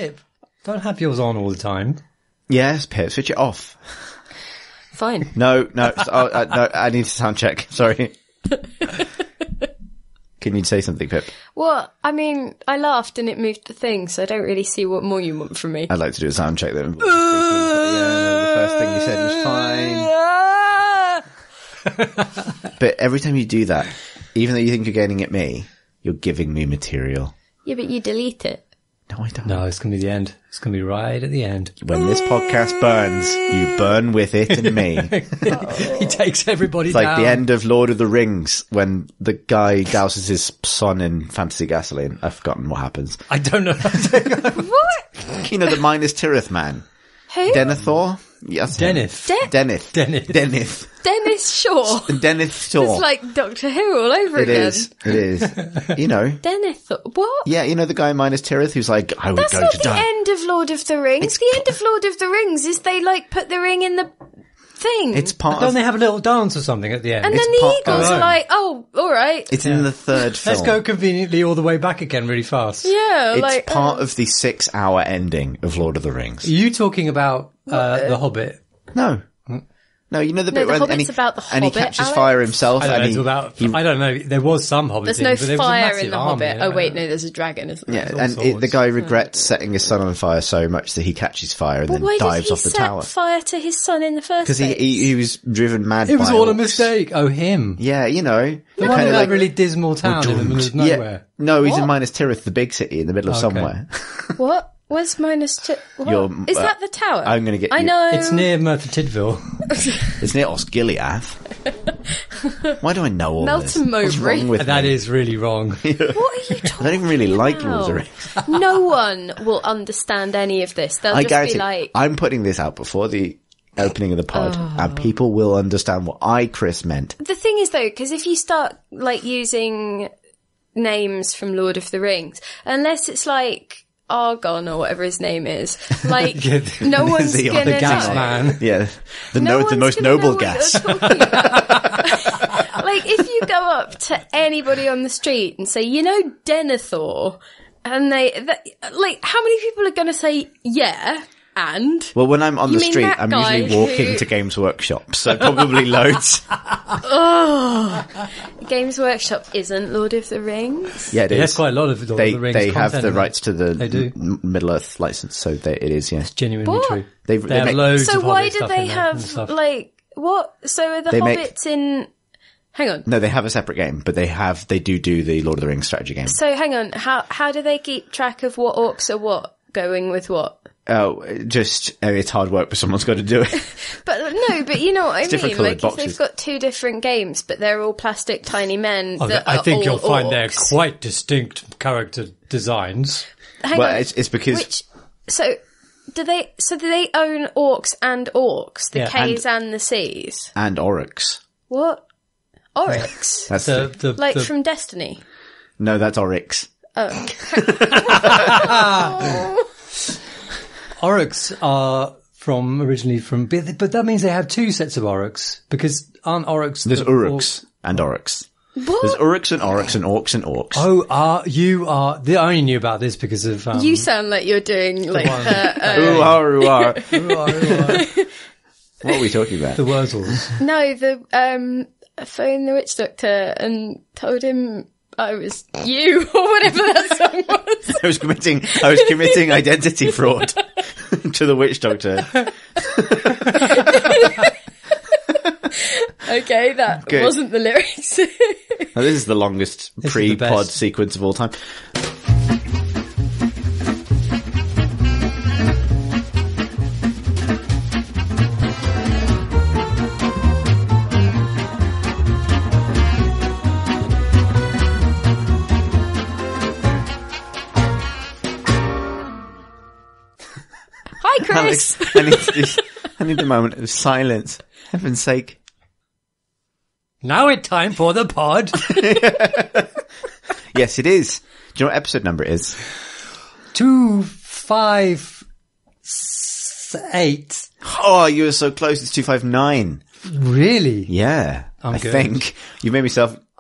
Pip, don't have yours on all the time. Yes, Pip, switch it off. Fine. No, no, I need to sound check. Sorry. Can you say something, Pip? Well, I mean, I laughed and it moved the thing, so I don't really see what more you want from me. I'd like to do a sound check then. Yeah, the first thing you said was fine. But every time you do that, even though you think you're getting at me, you're giving me material. Yeah, but you delete it. No, I don't. No, it's going to be the end. It's going to be right at the end. When this podcast burns, you burn with it and me. He takes everybody It's down. like the end of Lord of the Rings when the guy douses his son in fantasy gasoline. I've forgotten what happens. I don't know. What? You know, the Minas Tirith man. Who? Denethor? Yes. Deneth. Deneth. Deneth. Deneth. Dennis Shaw. Deneth Tor. It's like Doctor Who all over It again. is. It is. You know. Dennis. What? Yeah, you know the guy in Minas Tirith who's like, I would That's go not to the die. end of Lord of the Rings. The end of Lord of the Rings is they like put the ring in the thing. It's part Don't of... they have a little dance or something at the end? and then it's the part- eagles Oh. are like, oh, all right. It's in the third film. Let's go conveniently all the way back again really fast. Yeah, It's like part of the 6-hour ending of Lord of the Rings. Are you talking about The Hobbit? No. No, you know the bit the where Hobbit's about the and he Hobbit, catches Alex? fire himself I don't and know. he, It's about, I don't know. There was some Hobbit. there's no but there was a fire massive in the army. Hobbit. Oh wait, no, there's a dragon, isn't there? yeah, all and sorts. the guy regrets setting his son on fire so much that he catches fire and Well, then why dives did he off the set tower. fire to his son in the first Because place? he was driven mad It was by all a orcs. mistake. Oh, him. Yeah, you know. The one in that really dismal town in the middle of Yeah. nowhere. No, he's in What? Minas Tirith, the big city in the middle of Okay. somewhere. What? Where's minus two? You're- What? Is that the tower? I'm going to get I you. know. It's near Merthyr Tydfil. It's near Osgiliath. Why do I know all this? Melton What's Mowbray. wrong with That me? is really wrong. What are you I talking don't even really like Lord of the about? Rings. No one will understand any of this. They'll I just guarantee be like, I'm putting this out before the opening of the pod and people will understand what I, Chris, meant. the thing is though, because if you start like using names from Lord of the Rings, unless it's like Argon or whatever his name is, like no one's The gonna gas know. man. Yeah. The One's most gonna know noble what gas. you're talking about. Like if you go up to anybody on the street and say, you know, Denethor, and like how many people are going to say yeah? And Well, when I'm on You the mean street, that I'm guy usually walking who- to Games Workshop, so probably loads. Games Workshop isn't Lord of the Rings. Yeah, it There's is. quite a lot of Lord of the Rings They have content the in rights to the They do. Middle Earth license, so it is, yeah. Genuinely What? true. They They have make- loads So of why Hobbit do stuff they in there and have stuff. like what? So are the They make- hobbits in? Hang on. No, they have a separate game, but they do the Lord of the Rings strategy game. So hang on. How do they keep track of what orcs are what going with what? Oh, it's hard work, but someone's got to do it. But no, but you know what I different mean. coloured Like if boxes. they've got two different games, but they're all plastic tiny men. Oh, that I are think all you'll find they're orcs. quite distinct character designs. Hang Well, on. it's because Which so do they? So do they own orcs and orcs, the Yeah, K's and the C's? and Oryx. What? Oryx? That's The Like from Destiny? no, that's Oryx. Oryx are originally from, but that means they have two sets of Oryx because aren't Oryx? There's the Uruks and Oryx. What? There's Uruks and Oryx and Orcs and Orcs. Oh, I only knew about this because of You sound like you're doing like one. Ooh, ah, ooh, ah. the What are we talking about? Wurzels. no, I phoned the witch doctor and told him I was you or whatever that song was. I was committing identity fraud to the witch doctor. Okay, that Good. wasn't the lyrics. Now, this is the longest is the pre-pod best. sequence of all time. Hi, Chris. Alex, I need a moment of silence. Heaven's sake. Now it's time for the pod. Yes, it is. Do you know what episode number it is? 258. Oh, you were so close. It's 259. Really? Yeah. I'm I good. think. You made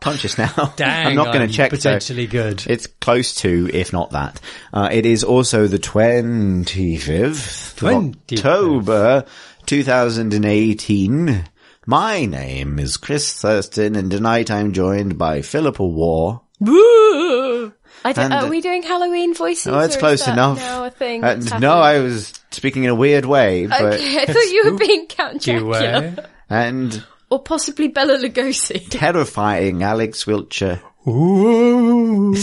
conscious now. Dang, I'm not going to check. Potentially good. It's close to, if not that. It is also the 25th of October, 2018. My name is Chris Thurston, and tonight I'm joined by Philippa Waugh. Woo! Are we doing Halloween voices? Oh, it's close enough. Now a thing No, I was speaking in a weird way. But okay, I thought you were being Count Dracula. And or possibly Bela Lugosi. Terrifying Alex Wiltshire. Ooh.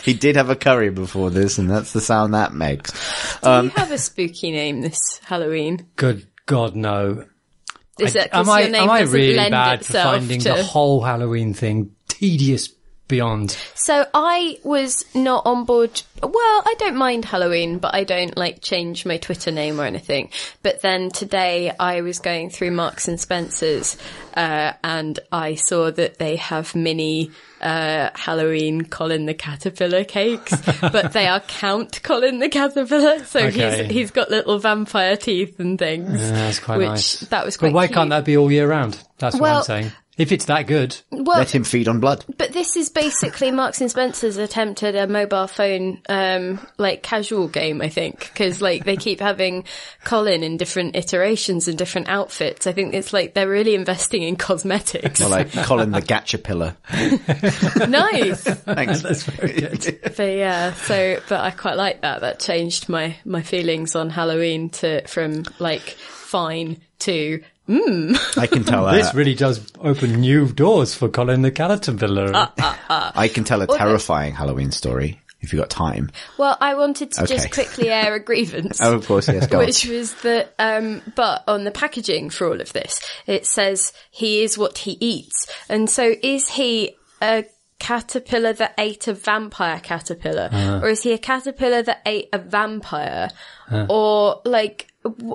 He did have a curry before this, and that's the sound that makes. Do you have a spooky name this Halloween? Good God, no. Is that 'cause am I your name doesn't really lend bad for itself finding to... the whole Halloween thing tedious beyond? So I was not on board. Well, I don't mind Halloween, but I don't change my Twitter name or anything. But then today I was going through Marks and Spencer's, and I saw that they have mini Halloween Colin the Caterpillar cakes, but they are Count Colin the Caterpillar. So Okay. he's got little vampire teeth and things. Yeah, that's quite nice. That was quite But why cute. can't that be all year round? That's what I'm saying. If it's that good. Well, Let him feed on blood. but this is basically Marks and Spencer's attempt at a mobile phone, casual game, I think. Because, they keep having Colin in different iterations and different outfits. I think it's they're really investing in cosmetics. Or like Colin the Gatchapillar. Nice. Thanks. That's very good. But yeah, but I quite like that. That changed my feelings on Halloween from fine to I can tell This really does open new doors for Colin the Caterpillar. I can tell a terrifying Halloween story if you've got time. Well, I wanted to Okay. just quickly air a grievance. Oh, of course, yes, go on. Which was that, but on the packaging for all of this, it says he is what he eats. And so is he a caterpillar that ate a vampire caterpillar? Or is he a caterpillar that ate a vampire? Or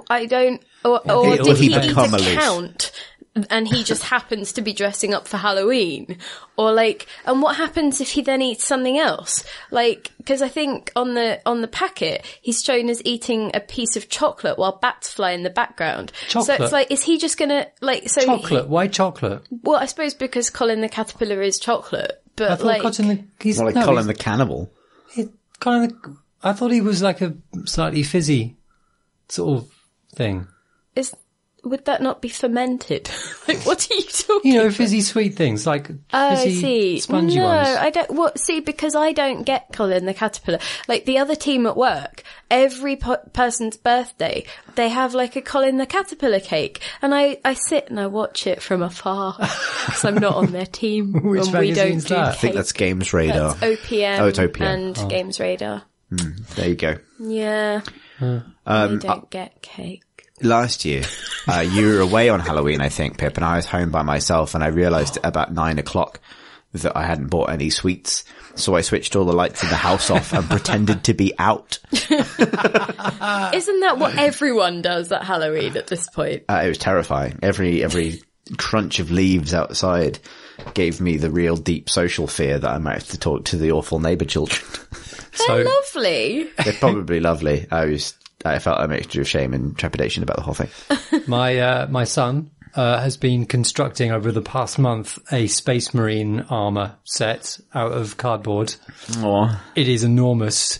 I don't, or did he eat become a a leaf? count? And he just happens to be dressing up for Halloween, or and what happens if he then eats something else? Because I think on the packet he's shown as eating a piece of chocolate while bats fly in the background. Chocolate? So it's is he just gonna Chocolate? Why chocolate? Well, I suppose because Colin the Caterpillar is chocolate, but I thought More like Colin the Cannibal. I thought he was like a slightly fizzy sort of thing. would that not be fermented? What are you talking? Fizzy sweet things like fizzy I see. spongy no, ones. I don't. Because I don't get Colin the Caterpillar. The other team at work, every person's birthday, they have a Colin the Caterpillar cake, and I sit and I watch it from afar because I'm not on their team. Which and we don't magazine's do that? I think cake. that's Games Radar. That's OPM. Oh, it's OPM. and Games Radar. There you go. Yeah, they don't get cake. Last year, you were away on Halloween, I think, Pip, and I was home by myself, and I realised at about 9 o'clock that I hadn't bought any sweets, so I switched all the lights in the house off and pretended to be out. Isn't that what everyone does at Halloween at this point? It was terrifying. Every crunch of leaves outside gave me the real deep social fear that I might have to talk to the awful neighbour children. They're lovely. They're probably lovely. I felt a mixture of shame and trepidation about the whole thing. My son has been constructing over the past month a Space Marine armor set out of cardboard. Aww. It is enormous.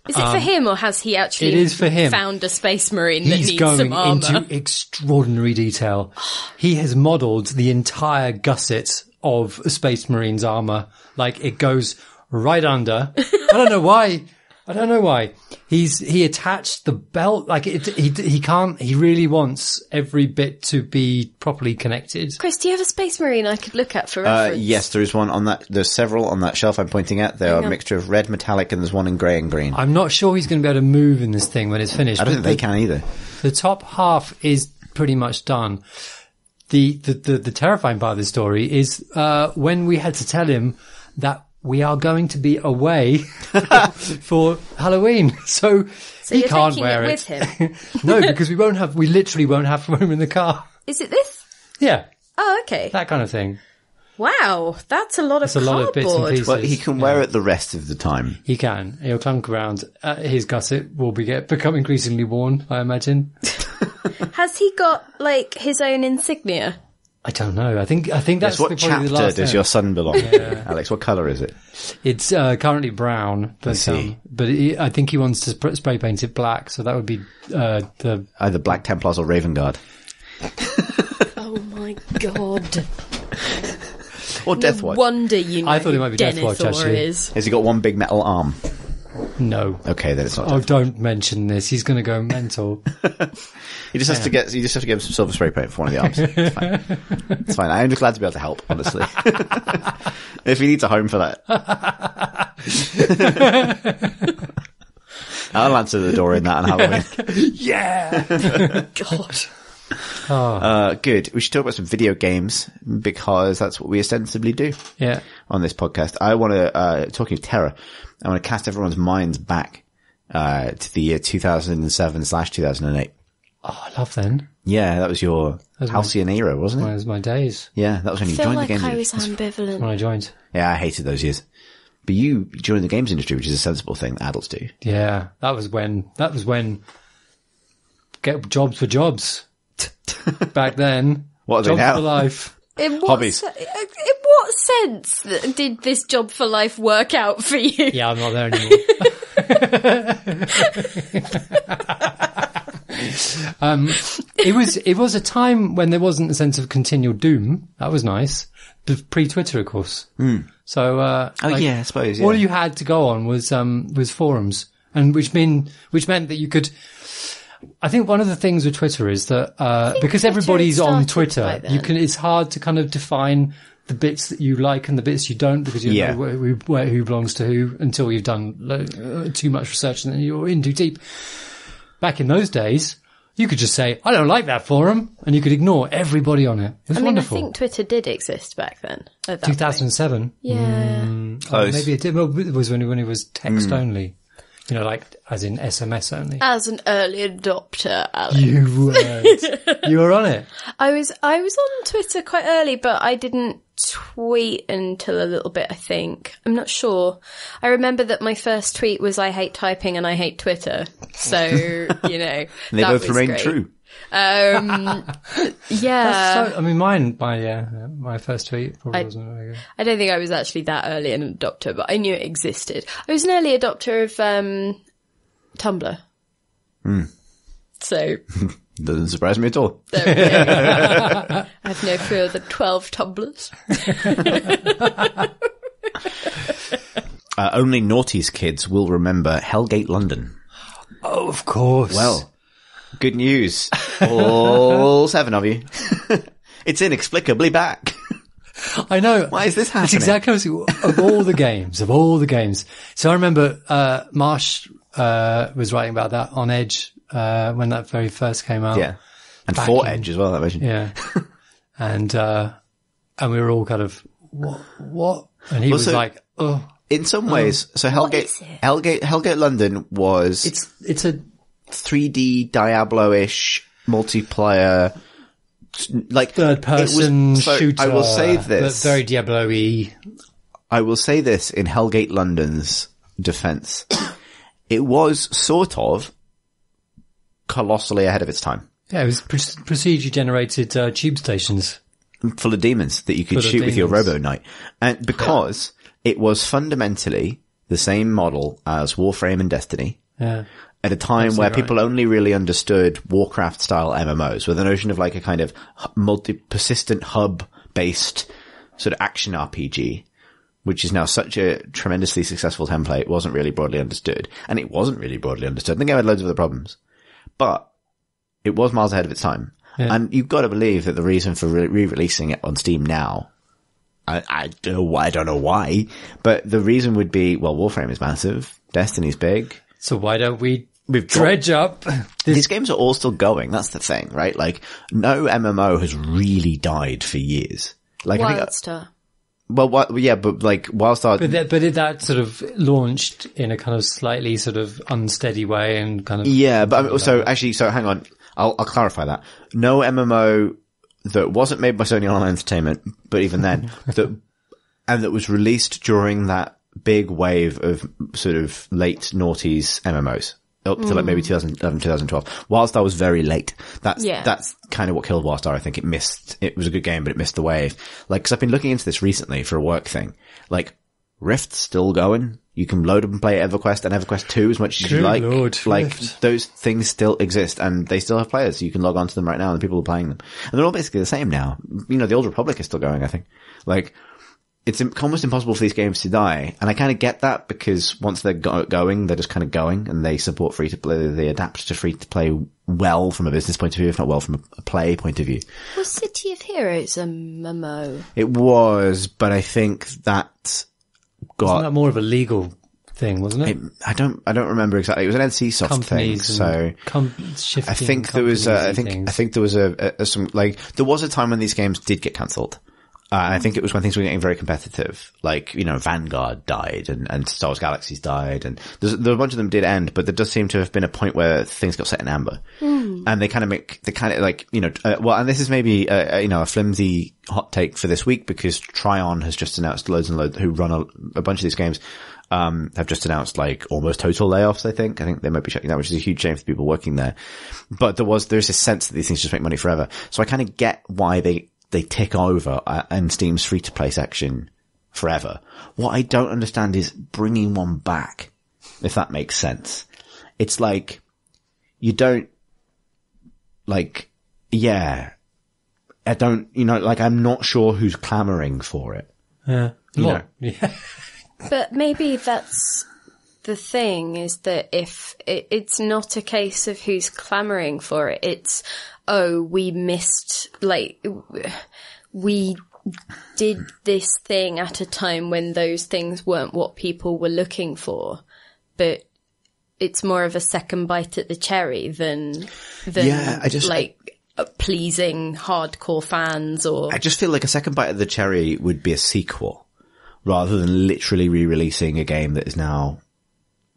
Is it for him, or has he actually It is for him. found a Space Marine that He's needs going some armour? into extraordinary detail. He has modelled the entire gusset of a Space Marine's armour. It goes right under. I don't know why. He attached the belt, he really wants every bit to be properly connected. Chris, do you have a Space Marine I could look at for reference? Yes, there is one on that. There's several on that shelf I'm pointing at. They are a mixture of red metallic, and there's one in grey and green. I'm not sure he's going to be able to move in this thing when it's finished. I don't think they can either. The top half is pretty much done. The terrifying part of the story is when we had to tell him that we are going to be away for Halloween, so he you're can't taking wear it it. with him? No, because we literally won't have room in the car. Is it this? Yeah, Oh, okay. that kind of thing. Wow, that's a lot of It's a lot of bits and cardboard. pieces. Well, he can wear it the rest of the time. He can. He'll clunk around. His gusset will become increasingly worn, I imagine. Has he got his own insignia? I don't know. I think that's What probably the chapter last does end. your sun belong to? Alex, what colour is it? It's currently brown, but see. I think he wants to spray paint it black, so that would be the Either Black Templars or Raven Guard. Oh my god. Or Death No Watch. wonder you know I thought it might be Death Watch, Denethor actually. is. Has he got one big metal arm? no. Okay, then it's not. Oh, Death don't mention this. He's going to go mental. You just have to give him some silver spray paint for one of the arms. It's fine. It's fine. I'm just glad to be able to help, honestly. If he needs a home for that. I'll answer the door in that on Halloween. Yeah. God. Good. We should talk about some video games because that's what we ostensibly do Yeah. on this podcast. I want to, talking of terror, I want to cast everyone's minds back, to the year 2007/2008. Oh, I love then. Yeah, that was your halcyon era, wasn't it? Those were my days Yeah, that was when I you feel joined like the games I was industry. ambivalent. when I joined. Yeah, I hated those years. But you joined the games industry, which is a sensible thing that adults do. Yeah. That was when get jobs for jobs. Back then. What are they Jobs now? for life. In what Hobbies. In what sense did this job for life work out for you? Yeah, I'm not there anymore. It was a time when there wasn't a sense of continual doom. That was nice. Pre-Twitter, of course. So, I suppose, yeah. all you had to go on was forums, and which meant that you could. I think one of the things with Twitter is that because Twitter everybody's had on started Twitter, by you then. can. It's hard to kind of define the bits that you like and the bits you don't because you Yeah. know who belongs to who until you've done too much research and then you're in too deep. Back in those days, you could just say, "I don't like that forum," and you could ignore everybody on it. It was I mean, wonderful. I think Twitter did exist back then. At that point. 2007. Yeah. Close. Maybe it did. Well, it was when it was text only. You know, like as in SMS only. As an early adopter, Alex. You were on it. I was on Twitter quite early, but I didn't tweet until a little bit, I think. I'm not sure. I remember that my first tweet was I hate typing and I hate Twitter. So, you know, They that both was remain great. true. Yeah. I mean, my first tweet probably wasn't very good. I don't think I was actually that early an adopter, but I knew it existed. I was an early adopter of Tumblr. So Doesn't surprise me at all. there we go. I have no fewer than 12 Tumblrs. Only Naughty's kids will remember Hellgate London. Oh, of course. Well, good news. All 7 of you. It's inexplicably back. I know. Why is this happening? It's exactly of all the games. So I remember Marsh was writing about that on Edge when that very first came out. Yeah. And Back Fort in- Edge as well, I imagine. Yeah. And we were all kind of, what? And he was so- like, oh. In some ways, so What is it? Hellgate London was It's a 3D Diablo-ish multiplayer, like third person so shooter. I will say this. But very Diablo-y. I will say this in Hellgate London's defense. It was sort of colossally ahead of its time. Yeah, it was procedure generated tube stations. Full of demons that you could Full of shoot with your demons. Robo Knight. And because it was fundamentally the same model as Warframe and Destiny. Yeah. At a time Absolutely where right. people only really understood Warcraft style MMOs, with the notion of like a kind of persistent hub based sort of action RPG, which is now such a tremendously successful template, wasn't really broadly understood. And it wasn't really broadly understood. I think it had loads of other problems, but it was miles ahead of its time. Yeah. And you've got to believe that the reason for re-releasing it on Steam now, I don't know why, but the reason would be, well, Warframe is massive, Destiny's big. So why don't we We've got- dredge up These games are all still going. That's the thing, right? Like, no MMO has really died for years. Like, I think, Wildstar. yeah, but like, Wildstar, But that sort of launched in a kind of slightly sort of unsteady way and kind of... yeah, but I mean, so hang on. I'll clarify that. No MMO that wasn't made by Sony Online Entertainment, but even then, that was released during that big wave of sort of late noughties MMOs up to like maybe 2011, 2012. Wildstar was very late. That's kind of what killed Wildstar. I think it was a good game, but it missed the wave. Like, cause I've been looking into this recently for a work thing. Like, Rift's still going. You can load up and play EverQuest and EverQuest 2 as much as you like. Lord, like, Rift. those things still exist and they still have players. So you can log onto them right now and people are playing them. And they're all basically the same now. You know, the Old Republic is still going, I think. Like, it's almost impossible for these games to die. And I kind of get that because once they're going, they're just kind of going and they support free to play. They adapt to free to play well from a business point of view, if not well from a play point of view. Was City of Heroes a MMO? It was, but I think that Wasn't that more of a legal thing, wasn't it? I don't remember exactly. It was an NCSoft thing, so I think there was I think there was some, like, there was a time when these games did get cancelled. I think it was when things were getting very competitive. Like, you know, Vanguard died and Star Wars Galaxies died and there a bunch of them did end, but there does seem to have been a point where things got set in amber. And they kind of like, you know, and this is maybe, you know, a flimsy hot take for this week because Tryon has just announced loads and loads who run a bunch of these games, have just announced like almost total layoffs, I think. I think they might be shutting down, which is a huge shame for people working there. But there's a sense that these things just make money forever. So I kind of get why they tick over in Steam's free-to-play section forever. What I don't understand is bringing one back, if that makes sense. It's like, you don't, like, yeah, I don't, you know, like, I'm not sure who's clamoring for it. Yeah. You know? Yeah. But maybe that's the thing, is that if it's not a case of who's clamoring for it, it's, oh, we missed, like, we did this thing at a time when those things weren't what people were looking for. But it's more of a second bite at the cherry than pleasing hardcore fans, or... I just feel like a second bite at the cherry would be a sequel, rather than literally re-releasing a game that is now,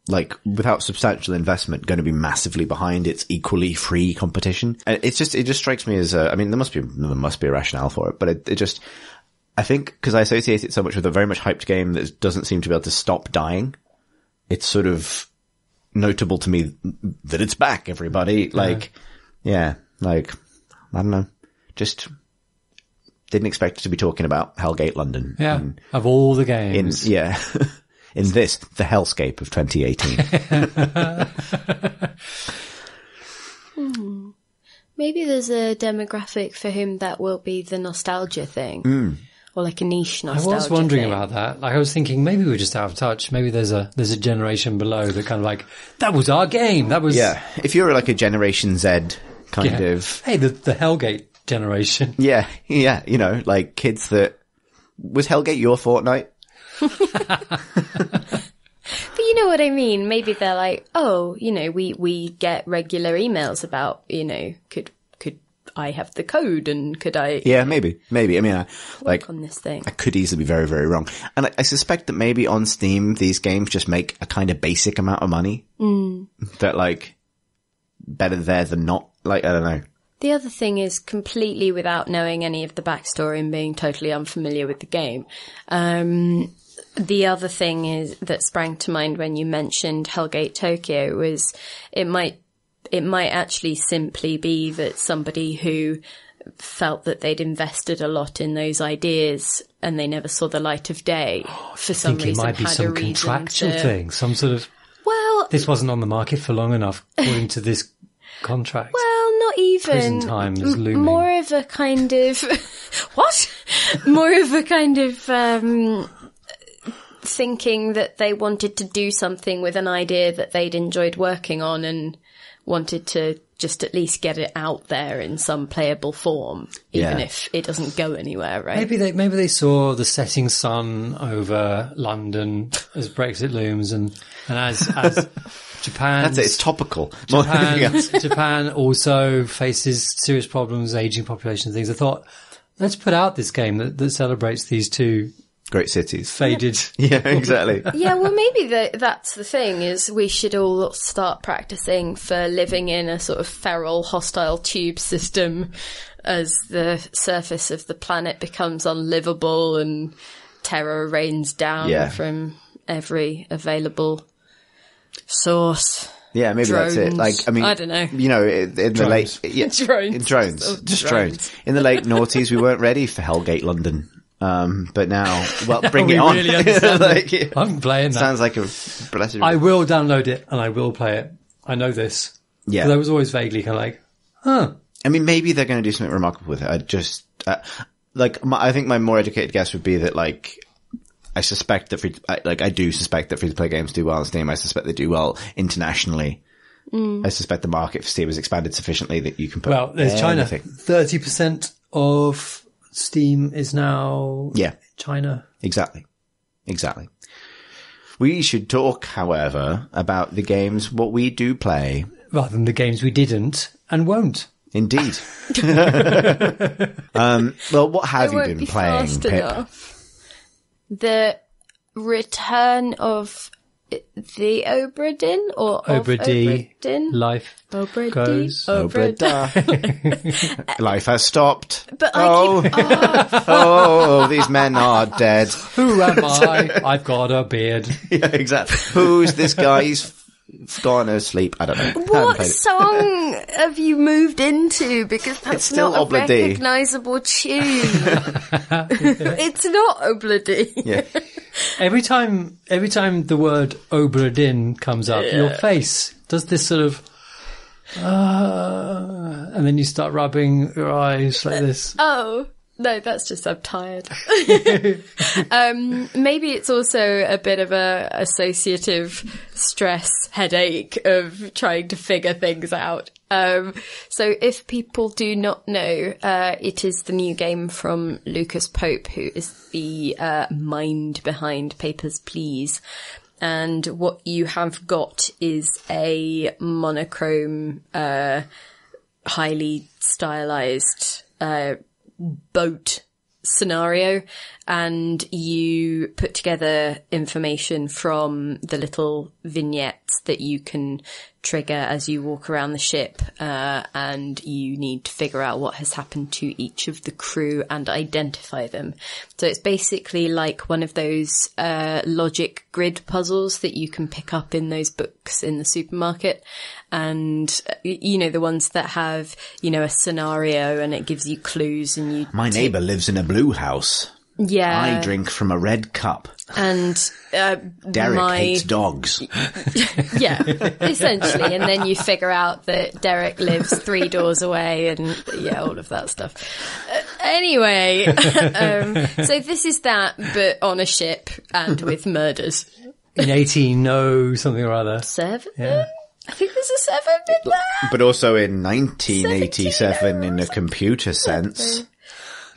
like, without substantial investment, going to be massively behind its equally free competition. And it just strikes me as I mean, there must be a rationale for it, but it just, I think, because I associate it so much with a very much hyped game that doesn't seem to be able to stop dying, it's sort of notable to me that it's back, everybody. Like, yeah, like, I don't know, just didn't expect to be talking about Hellgate London. Yeah, of all the games. In this, the hellscape of 2018. Maybe there's a demographic for whom that will be the nostalgia thing. Or like a niche nostalgia I was wondering thing. about that. Like, I was thinking maybe we're just out of touch. Maybe there's a generation below that kind of like, that was our game. That was... Yeah. If you're like a Generation Z kind of... Hey, the Hellgate generation. Yeah. Yeah. You know, like kids that... Was Hellgate your Fortnite? But you know what I mean? Maybe they're like, oh, you know, we get regular emails about, you know, could I have the code and could I... Yeah, maybe. I mean, work on this thing. I could easily be very, very wrong. And I suspect that maybe on Steam, these games just make a kind of basic amount of money. That, like, better there than not. Like, I don't know. The other thing is, completely without knowing any of the backstory and being totally unfamiliar with the game, the other thing is that sprang to mind when you mentioned Hellgate Tokyo was it might actually simply be that somebody who felt that they'd invested a lot in those ideas and they never saw the light of day for some reason. It might be some contractual thing, some sort of... Well... This wasn't on the market for long enough, according to this contract. Well, not even. Prison time is looming. More of a kind of... What? More of a kind of... thinking that they wanted to do something with an idea that they'd enjoyed working on and wanted to just at least get it out there in some playable form, even if it doesn't go anywhere, right? Maybe they saw the setting sun over London as Brexit looms, and as Japan... That's it, it's topical. Japan also faces serious problems, aging population, things. I thought, let's put out this game that celebrates these two... Great cities. Faded. Yeah, exactly. Yeah, well, maybe that's the thing, is we should all start practicing for living in a sort of feral, hostile tube system as the surface of the planet becomes unlivable and terror rains down from every available source. Yeah, maybe drones. that's it. Like, I mean, I don't know. You know, in the late, Drones. in drones, just drones. In the late noughties, we weren't ready for Hellgate London. But now, well, bring it on. Really understand it. I'm playing that. Sounds like a blessed. I will download it and I will play it. I know this. Yeah. But I was always vaguely kind of like, huh. I mean, maybe they're going to do something remarkable with it. I just, I think my more educated guess would be that, like, I suspect that I do suspect that free-to-play games do well on Steam. I suspect they do well internationally. I suspect the market for Steam has expanded sufficiently that you can put. Well, there's anything. China. 30% of Steam is now China. Exactly. We should talk, however, about the games what we do play, Rather than the games we didn't and won't. Indeed. Well, what have you been playing, fast Pip? enough. The return of the Obra Dinn or Obra of Dinn. Obra Dinn? Life Obra goes. Dinn. Obra Dinn. Life has stopped. But I keep... Oh, these men are dead. Who am I? I've got a beard. Yeah, exactly. Who's this guy? He's gone asleep. I don't know. What song have you moved into? Because It's that's still not a Obra Dinn. recognisable tune. It's not Obra Dinn. Yeah. Every time the word Obra Dinn comes up, your face does this sort of, and then you start rubbing your eyes like this. Oh. No, that's just I'm tired. Maybe it's also a bit of a associative stress headache of trying to figure things out. So if people do not know, it is the new game from Lucas Pope, who is the mind behind Papers, Please. And what you have got is a monochrome, highly stylized, boat scenario, and you put together information from the little vignettes that you can trigger as you walk around the ship, and you need to figure out what has happened to each of the crew and identify them. So it's basically like one of those logic grid puzzles that you can pick up in those books in the supermarket. And, you know, the ones that have, you know, a scenario and it gives you clues and you... My neighbour lives in a blue house. Yeah. I drink from a red cup. And Derek hates dogs. Yeah, essentially. And then you figure out that Derek lives 3 doors away and, yeah, all of that stuff. Anyway, so this is that, but on a ship and with murders. In 18 something or other. 7? Yeah. I think there's a 7 in there. But also in 1987 in a computer sense,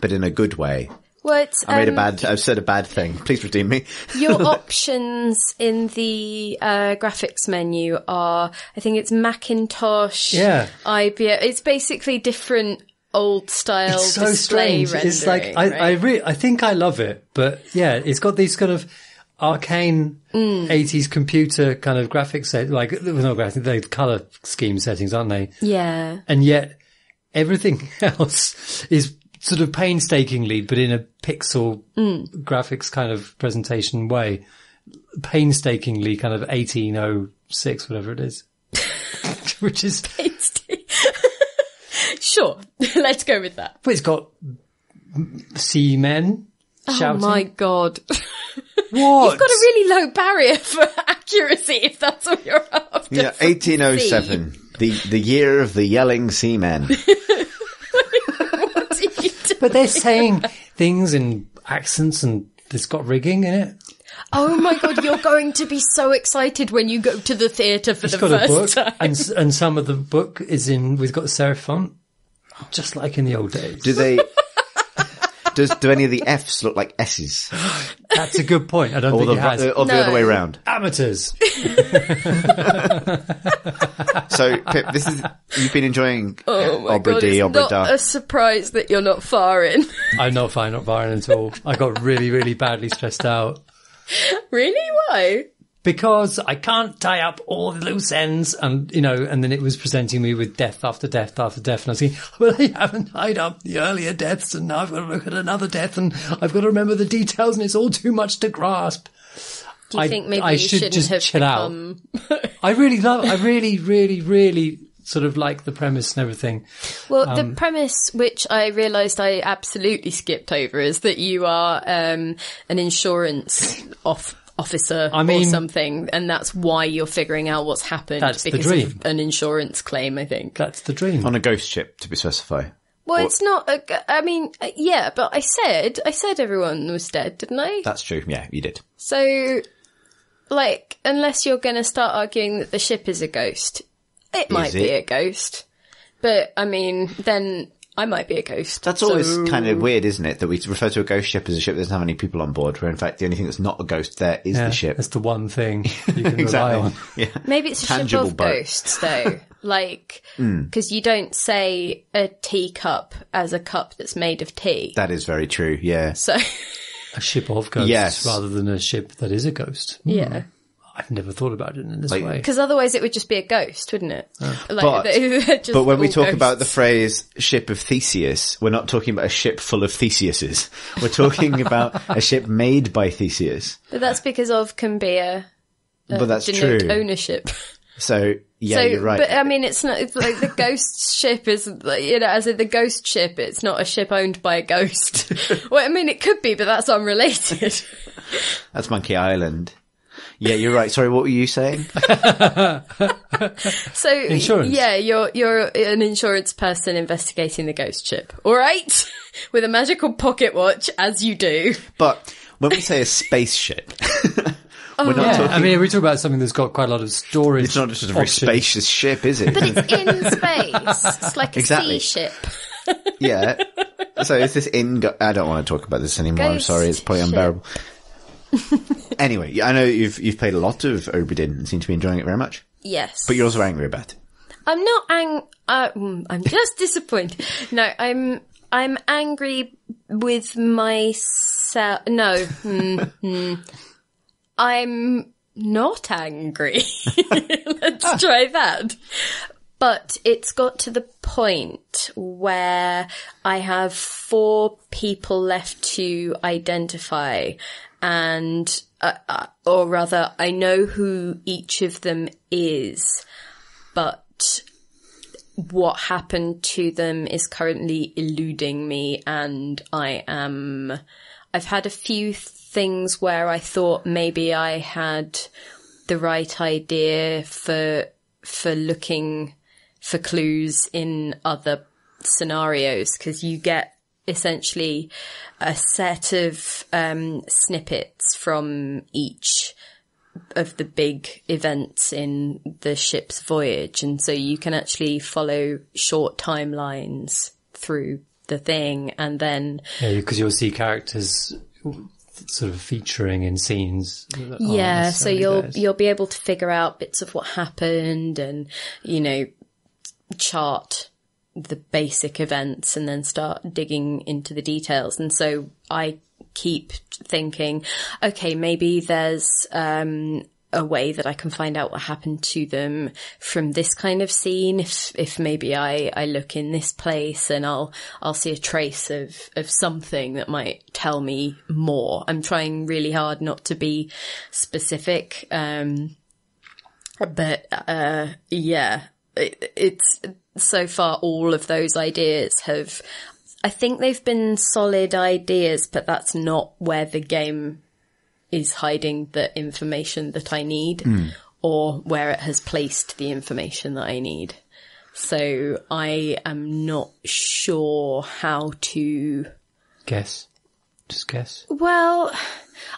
but in a good way. What? I've said a bad thing. Please redeem me. Your options in the graphics menu are, I think it's Macintosh, IBM. It's basically different old style It's so display strange. rendering. It's like, I think I love it, but yeah, it's got these kind of arcane 80s computer kind of graphics set, like, no graphics, they're colour scheme settings, aren't they? Yeah. And yet everything else is sort of painstakingly, but in a pixel graphics kind of presentation way, painstakingly kind of 1806, whatever it is. Which is... Sure, let's go with that. But it's got seamen shouting. Oh my God. What? You've got a really low barrier for accuracy if that's what you're after. Yeah, 1807. The year of the yelling seamen. What are you doing? But they're saying things in accents and it's got rigging in it. Oh my God, you're going to be so excited when you go to the theatre for It's the got a first book, time. and some of the book is we've got serif font, just like in the old days. Do they... Do any of the Fs look like S's? That's a good point. I don't think it has. Or the other way around. Amateurs. So, Pip, you've been enjoying Obra Dinn, it's Obra not Dinn. a surprise that you're not far in. I'm not fine, not firing at all. I got really, really badly stressed out. Really? Why? Because I can't tie up all the loose ends and then it was presenting me with death after death after death. And I was thinking, well, I haven't tied up the earlier deaths and now I've got to look at another death and I've got to remember the details and it's all too much to grasp. Do you think maybe I you should shouldn't just have chill become... I really, really, really sort of like the premise and everything. Well, the premise, which I realised I absolutely skipped over, is that you are an insurance officer or something, and that's why you're figuring out what's happened. That's because the dream. of an insurance claim, I think. That's the dream. On a ghost ship, to be specified. Well, it's not. Yeah, but I said everyone was dead, didn't I? That's true. Yeah, you did. So, like, unless you're going to start arguing that the ship is a ghost, it might be a ghost. But I mean, then I might be a ghost. That's always kind of weird, isn't it? That we refer to a ghost ship as a ship that doesn't have any people on board, where in fact the only thing that's not a ghost there is the ship. That's the one thing you can Exactly. rely on. Yeah. Maybe it's a Tangible ship of boat. ghosts, though. Like, because you don't say a teacup as a cup that's made of tea. That is very true, yeah. So, A ship of ghosts Yes. rather than a ship that is a ghost. yeah. I've never thought about it in this way. Because otherwise it would just be a ghost, wouldn't it? But when we talk about the phrase ship of Theseus, we're not talking about a ship full of Theseuses. We're talking about a ship made by Theseus. But that's because of can be a But that's denote true. ownership. So, yeah, you're right. But I mean, it's not, it's like the ghost ship is, you know, as in the ghost ship, it's not a ship owned by a ghost. Well, I mean, it could be, but that's unrelated. That's Monkey Island. Yeah, you're right. Sorry, what were you saying? So, Insurance. yeah, you're an insurance person investigating the ghost ship. All right? With a magical pocket watch, as you do. But when we say a spaceship, we're not talking... I mean, we talk about something that's got quite a lot of storage. It's not just a very options. spacious ship, is it? But it's in space. It's like a Exactly. sea ship. Yeah. So is this I don't want to talk about this anymore. I'm Ghost sorry. It's probably ship. unbearable. Anyway, I know you've played a lot of Obra Dinn and seem to be enjoying it very much. Yes. But you're also angry about it. I'm not I'm just disappointed. No, I'm angry with myself. No. I'm not angry. Let's try that. But it's got to the point where I have 4 people left to identify, and, or rather, I know who each of them is, but what happened to them is currently eluding me, and I've had a few things where I thought maybe I had the right idea for looking for clues in other scenarios, because you get essentially a set of snippets from each of the big events in the ship's voyage, and so you can actually follow short timelines through the thing, and then because you'll see characters sort of featuring in scenes. Yeah, so you'll be able to figure out bits of what happened, and chart the basic events, and then start digging into the details. And so I keep thinking, okay, maybe there's a way that I can find out what happened to them from this kind of scene. If maybe I look in this place and I'll see a trace of something that might tell me more. I'm trying really hard not to be specific. It's so far all of those ideas I think they've been solid ideas, but that's not where the game is hiding the information that I need, or where it has placed the information that I need. So I am not sure how to... Guess. Just guess. Well,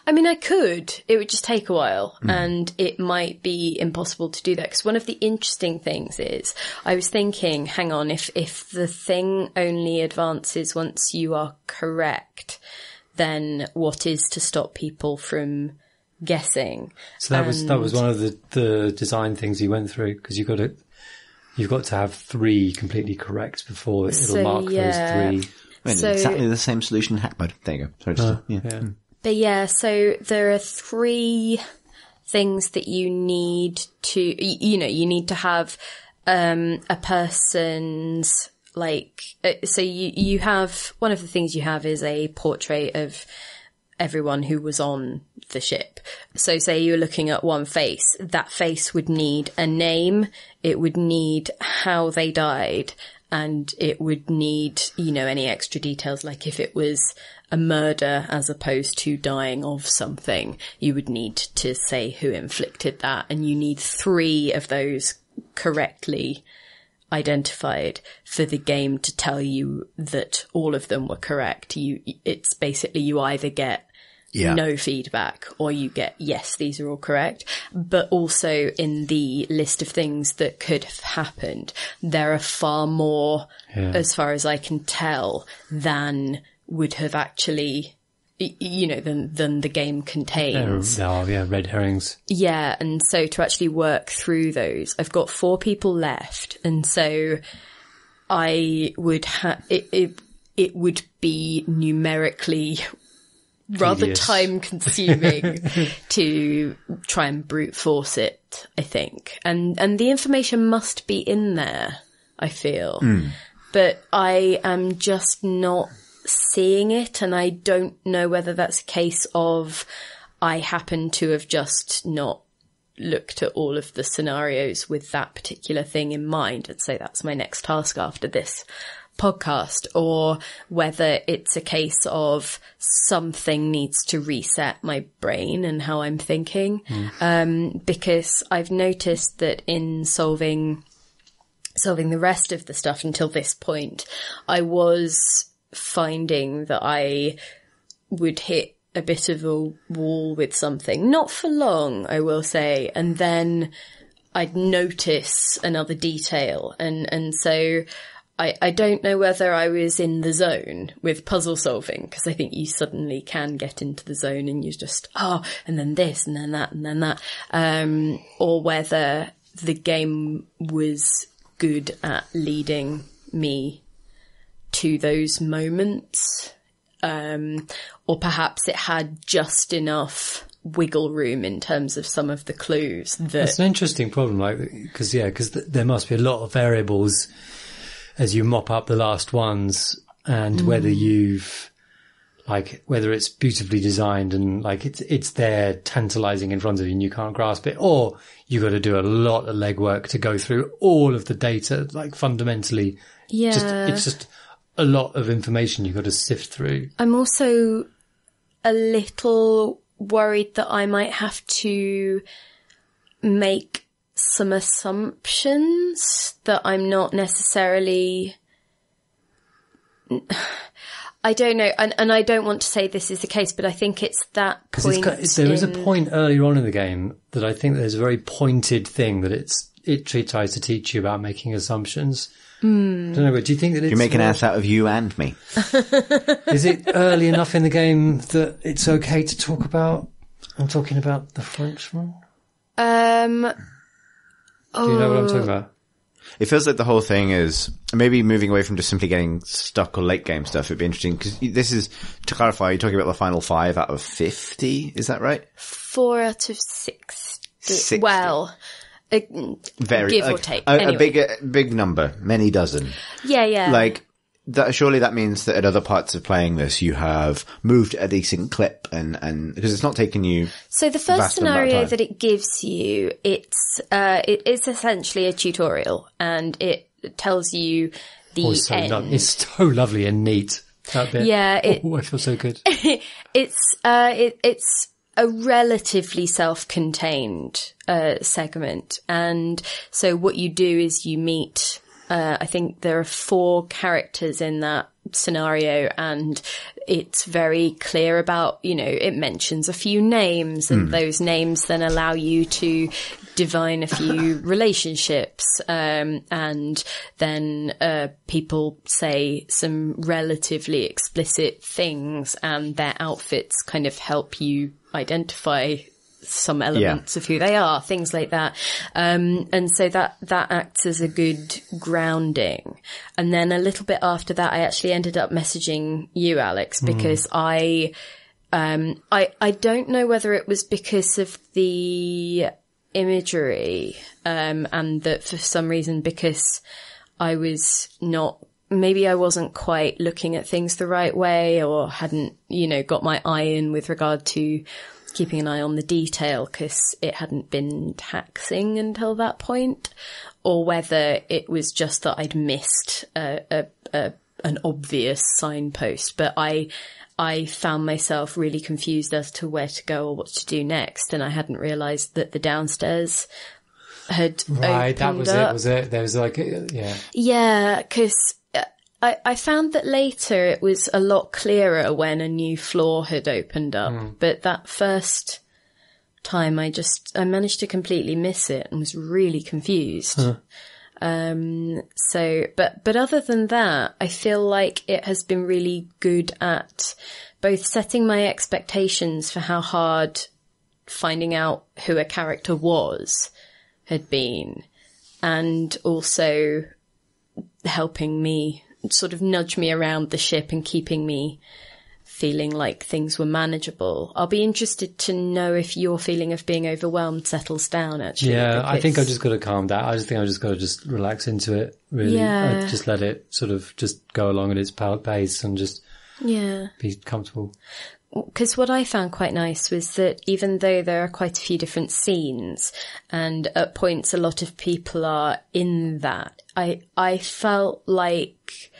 I mean, I could. It would just take a while, and it might be impossible to do that. Because one of the interesting things is, I was thinking, hang on, if the thing only advances once you are correct, then what is to stop people from guessing? So that was one of the design things you went through, because you've got to have 3 completely correct before it'll mark those 3. So, exactly the same solution in hack mode. There you go. Sorry, yeah. But yeah, so there are 3 things that you need to, you need to have a person's, so you have, one of the things you have is a portrait of everyone who was on the ship. So say you're looking at one face, that face would need a name, it would need how they died, and it would need, you know, any extra details, like if it was a murder as opposed to dying of something, you would need to say who inflicted that, and you need 3 of those correctly identified for the game to tell you that all of them were correct. It's basically you either get no feedback or you get, yes, these are all correct. But also in the list of things that could have happened, there are far more, as far as I can tell, than would have actually, you know, than the game contains. There are, red herrings. Yeah, and so to actually work through those, I've got 4 people left, and so I would it would be numerically rather time consuming to try and brute force it, I think. And the information must be in there, I feel. But I am just not seeing it, and I don't know whether that's a case of I happen to have just not looked at all of the scenarios with that particular thing in mind and say that's my next task after this podcast, or whether it's a case of something needs to reset my brain and how I'm thinking. Because I've noticed that in solving the rest of the stuff until this point, I was finding that I would hit a bit of a wall with something, not for long, I will say, and then I'd notice another detail, and so I don't know whether I was in the zone with puzzle solving, because I think you suddenly can get into the zone and you just, and then this, and then that, and then that, or whether the game was good at leading me to those moments, or perhaps it had just enough wiggle room in terms of some of the clues. That's an interesting problem, because there must be a lot of variables as you mop up the last ones, and whether it's beautifully designed and it's there tantalizing in front of you and you can't grasp it, or you got to do a lot of legwork to go through all of the data, fundamentally. It's just a lot of information you've got to sift through. I'm also a little worried that I might have to make some assumptions that I'm not necessarily... I don't know, and I don't want to say this is the case, but I think it's that point. Because there is a point earlier on in the game that I think there's a very pointed thing that it tries to teach you about making assumptions. I don't know, but do you think that you make an ass out of you and me? Is it early enough in the game that it's okay to talk about? I'm talking about the Frenchman. Do you know what I'm talking about? It feels like the whole thing is maybe moving away from just simply getting stuck or late game stuff. It'd be interesting because this is, to clarify, you're talking about the final 5 out of 50. Is that right? 4 out of 60. Well, very give or take. Anyway. A big number, many dozen. Yeah. Surely that means that at other parts of playing this, you have moved at a decent clip and because it's not taking you. So the first scenario that it gives you, it's essentially a tutorial, and it tells you the end. It's so lovely and neat. That bit. Yeah. I feel so good. It's a relatively self-contained segment, and so what you do is you meet. I think there are 4 characters in that scenario, and it's very clear about, it mentions a few names, and those names then allow you to divine a few relationships, and then people say some relatively explicit things, and their outfits kind of help you identify some elements of who they are, things like that. And so that acts as a good grounding. And then a little bit after that, I actually ended up messaging you, Alex, because I don't know whether it was because of the imagery, and that for some reason, because I was maybe I wasn't quite looking at things the right way, or hadn't, got my eye in with regard to keeping an eye on the detail because it hadn't been taxing until that point, or whether it was just that I'd missed an obvious signpost. But I found myself really confused as to where to go or what to do next, and I hadn't realised that the downstairs had Right, that opened was up. it, was it? There was like, yeah. Yeah, because I found that later it was a lot clearer when a new floor had opened up. But that first time I managed to completely miss it and was really confused. But other than that, I feel like it has been really good at both setting my expectations for how hard finding out who a character was had been, and also helping me sort of nudge me around the ship and keeping me feeling like things were manageable. I'll be interested to know if your feeling of being overwhelmed settles down, actually. Yeah, I think I because- just got to calm down. I just think I just got to just relax into it, really. Yeah. I just let it sort of just go along at its pace and just Yeah. be comfortable. Because what I found quite nice was that even though there are quite a few different scenes, and at points a lot of people are in that, I felt like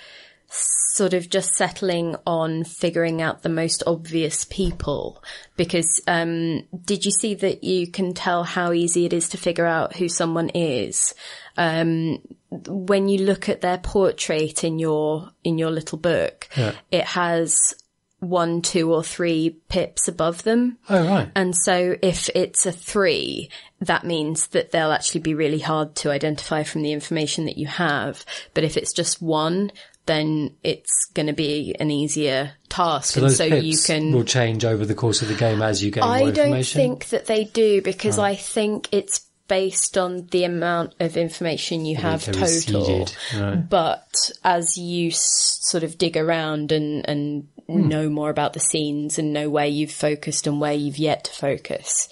sort of just settling on figuring out the most obvious people. Because did you see that you can tell how easy it is to figure out who someone is? When you look at their portrait in your little book, it has 1, 2 or 3 pips above them. Oh, right. And so if it's a 3, that means that they'll actually be really hard to identify from the information that you have. But if it's just 1, then it's going to be an easier task. So those you pips can will change over the course of the game as you gain more I information? don't think that they do, because I think it's based on the amount of information you have They're total. seeded, right. But as you sort of dig around and know more about the scenes and know where you've focused and where you've yet to focus,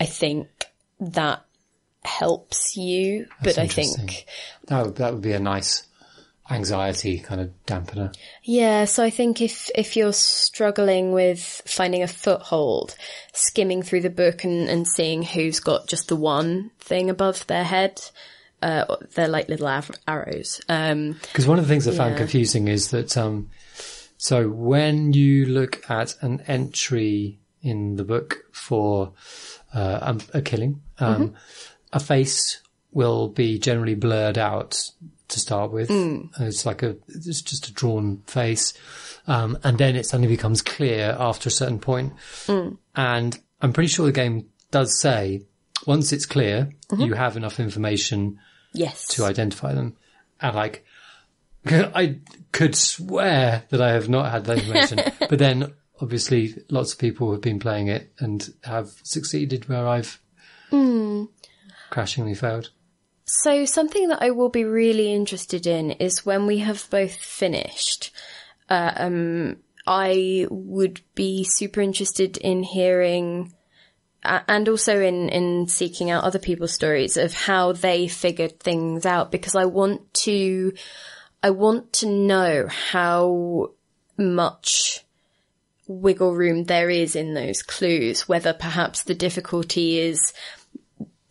I think that helps you. That's but I interesting. think that would be a nice anxiety kind of dampener. yeah, so I think if you're struggling with finding a foothold, skimming through the book and seeing who's got just the one thing above their head, they're like little arrows. Because one of the things I found confusing is that, so when you look at an entry in the book for a killing, a face will be generally blurred out to start with. It's just a drawn face. And then it suddenly becomes clear after a certain point. And I'm pretty sure the game does say once it's clear, you have enough information to identify them. And like, I could swear that I have not had that information, but then obviously lots of people have been playing it and have succeeded where I've crashingly failed. So something that I will be really interested in is when we have both finished, I would be super interested in hearing and also in seeking out other people's stories of how they figured things out, because I want to know how much wiggle room there is in those clues, whether perhaps the difficulty is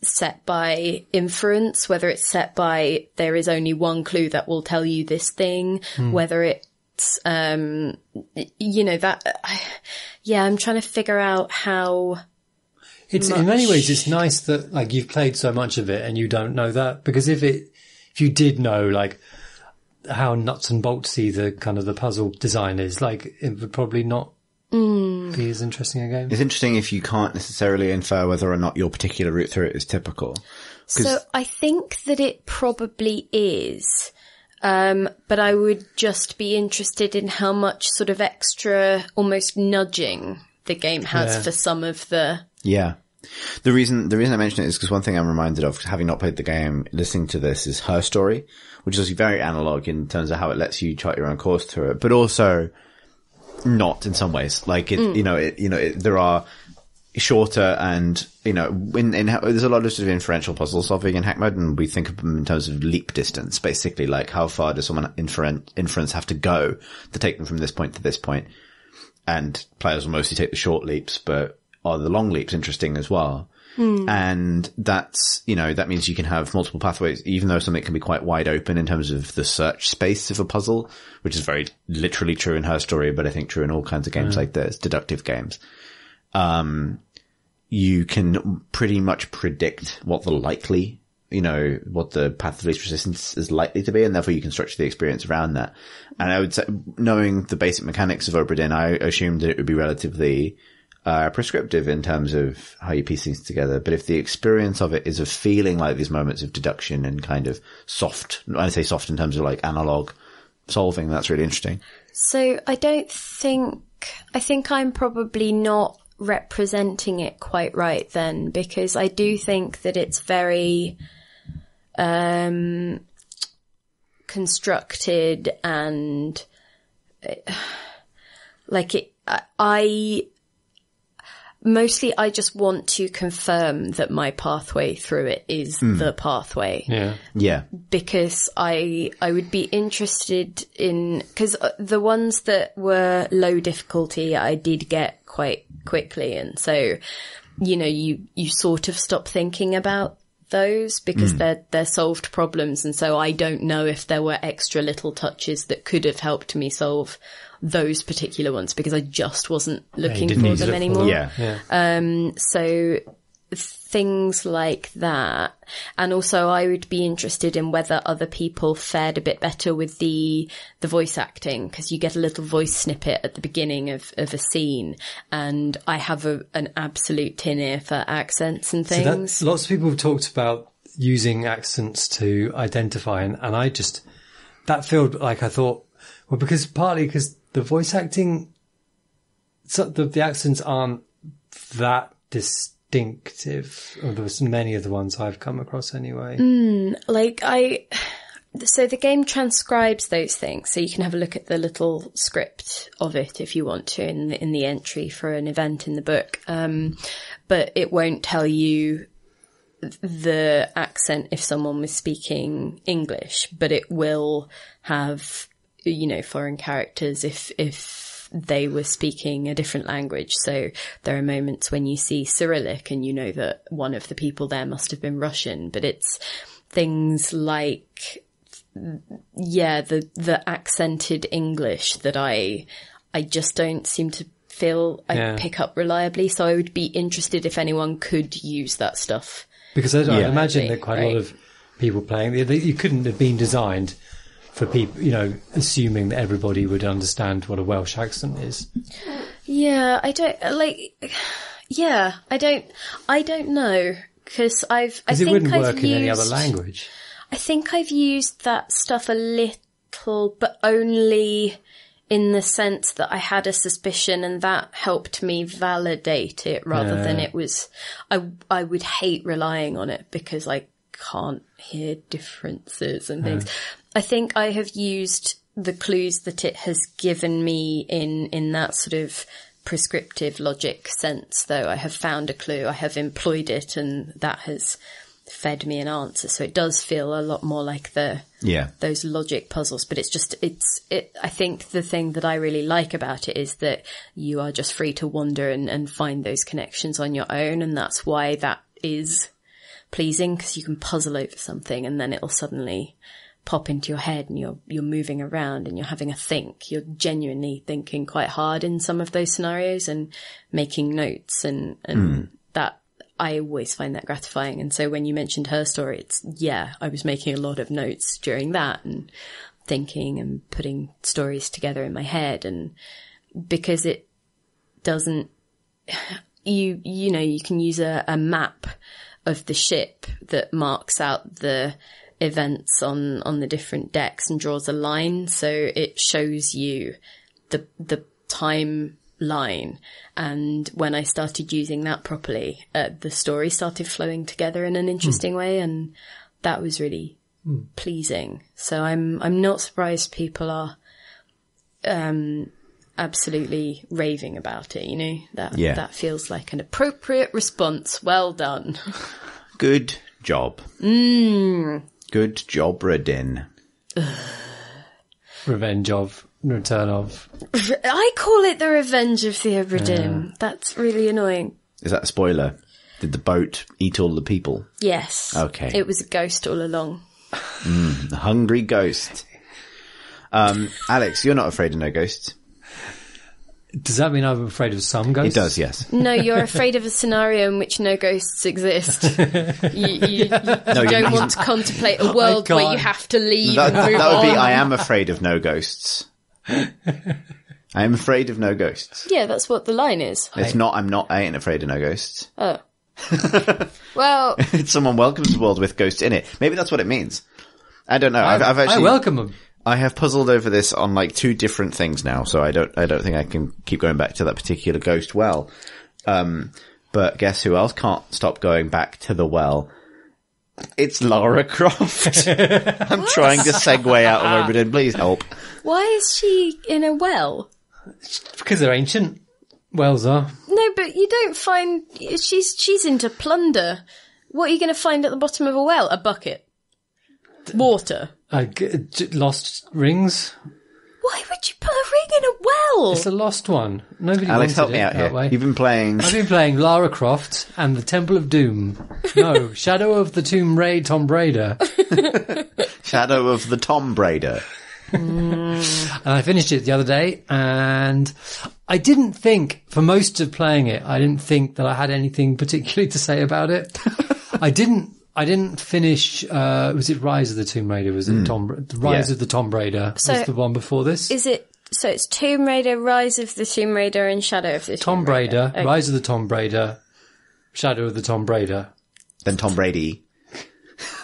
set by inference, whether it's set by there is only one clue that will tell you this thing, whether it's, I'm trying to figure out how It's in many ways, it's nice that like you've played so much of it and you don't know that, because if you did know like how nuts and boltsy the kind of the puzzle design is, like it would probably not be as interesting a game. It's interesting if you can't necessarily infer whether or not your particular route through it is typical. So I think that it probably is. But I would just be interested in how much sort of extra almost nudging the game has for some of the... Yeah. The reason I mention it is because one thing I'm reminded of, having not played the game, listening to this, is Her Story, which is very analog in terms of how it lets you chart your own course through it, but also not in some ways. Like there are shorter and, there's a lot of sort of inferential puzzle solving in hack mode, and we think of them in terms of leap distance, basically, like how far does someone inference have to go to take them from this point to this point? And players will mostly take the short leaps, but the long leap's interesting as well. And that's, that means you can have multiple pathways, even though something can be quite wide open in terms of the search space of a puzzle, which is very literally true in her story, but I think true in all kinds of games like this, deductive games. You can pretty much predict what the likely, what the path of least resistance is likely to be, and therefore you can structure the experience around that. And I would say, knowing the basic mechanics of Obra Dinn, I assumed that it would be relatively prescriptive in terms of how you piece things together. But if the experience of it is of feeling like these moments of deduction and kind of soft, I say soft in terms of like analog solving, that's really interesting. So I think I'm probably not representing it quite right then, because I do think that it's very constructed and I just want to confirm that my pathway through it is the pathway. Yeah. Because I would be interested in, because the ones that were low difficulty I did get quite quickly, and so you sort of stop thinking about those because they're solved problems, and so I don't know if there were extra little touches that could have helped me solve those particular ones because I just wasn't looking for them anymore. So things like that. And also I would be interested in whether other people fared a bit better with the voice acting, because you get a little voice snippet at the beginning of a scene, and I have an absolute tin ear for accents and things. So lots of people have talked about using accents to identify, and I just, that felt like I thought, well, partly because the voice acting, so the accents aren't that distinctive. Or there was many of the ones I've come across anyway. So the game transcribes those things, so you can have a look at the little script of it if you want to in the entry for an event in the book. But it won't tell you the accent if someone was speaking English, but it will have, foreign characters if they were speaking a different language. So there are moments when you see Cyrillic and you know that one of the people there must have been Russian, but it's things like, the accented English that I just don't seem to feel I pick up reliably. So I would be interested if anyone could use that stuff. Because I imagine that quite a lot of people playing, you couldn't have been designed for people, assuming that everybody would understand what a Welsh accent is. Yeah, I don't know, because it wouldn't work in any other language. I think I've used that stuff a little, but only in the sense that I had a suspicion and that helped me validate it rather than it was, I would hate relying on it because I can't hear differences and things. I think I have used the clues that it has given me in that sort of prescriptive logic sense, though. I have found a clue, I have employed it, and that has fed me an answer. So it does feel a lot more like those logic puzzles, but I think the thing that I really like about it is that you are just free to wander and find those connections on your own. And that's why that is pleasing, because you can puzzle over something and then it'll suddenly pop into your head and you're moving around and you're having a think. You're genuinely thinking quite hard in some of those scenarios and making notes and that, I always find that gratifying. And so when you mentioned her story, I was making a lot of notes during that and thinking and putting stories together in my head. And because it doesn't, you can use a map of the ship that marks out the events on the different decks and draws a line. So it shows you the timeline. And when I started using that properly, the story started flowing together in an interesting way, and that was really pleasing. So I'm not surprised people are absolutely raving about it. That feels like an appropriate response. Well done. Good job. Good job, Obra Dinn. Revenge of. Return of. I call it the Revenge of the Obra Dinn. That's really annoying. Is that a spoiler? Did the boat eat all the people? Yes. Okay. It was a ghost all along. The hungry ghost. Alex, you're not afraid of no ghosts? Does that mean I'm afraid of some ghosts? It does, yes. No, you're afraid of a scenario in which no ghosts exist. You don't want to contemplate a world where you have to leave and move That would be, on. I am afraid of no ghosts. I am afraid of no ghosts. Yeah, that's what the line is. It's not, I ain't afraid of no ghosts. Oh. Well, Someone welcomes the world with ghosts in it. Maybe that's what it means. I don't know. I've actually, I welcome them. I have puzzled over this on like 2 different things now, so I don't think I can keep going back to that particular ghost well. But guess who else can't stop going back to the well? It's Lara Croft. I'm trying to segue out of Obra Dinn. Please help. why is she in a well? Because they're ancient. Wells are. No, but you don't find... She's into plunder. What are you going to find at the bottom of a well? A bucket. Water. Lost rings. Why would you put a ring in a well? It's a lost one. Nobody Alex, wanted help me it out that here. way. You've been playing... I've been playing Lara Croft and the Temple of Doom. No, Shadow of the Tomb Raider. Shadow of the Tomb Raider. And I finished it the other day, and I didn't think, for most of playing it, I didn't think that I had anything particularly to say about it. I didn't finish, was it Rise of the Tomb Raider? Was it Rise of the Tomb Raider was the one before this? Is it... So it's Tomb Raider, Rise of the Tomb Raider, and Shadow of the Tomb Raider. Okay. Rise of the Tomb Raider, Shadow of the Tomb Raider. Then Tom Brady.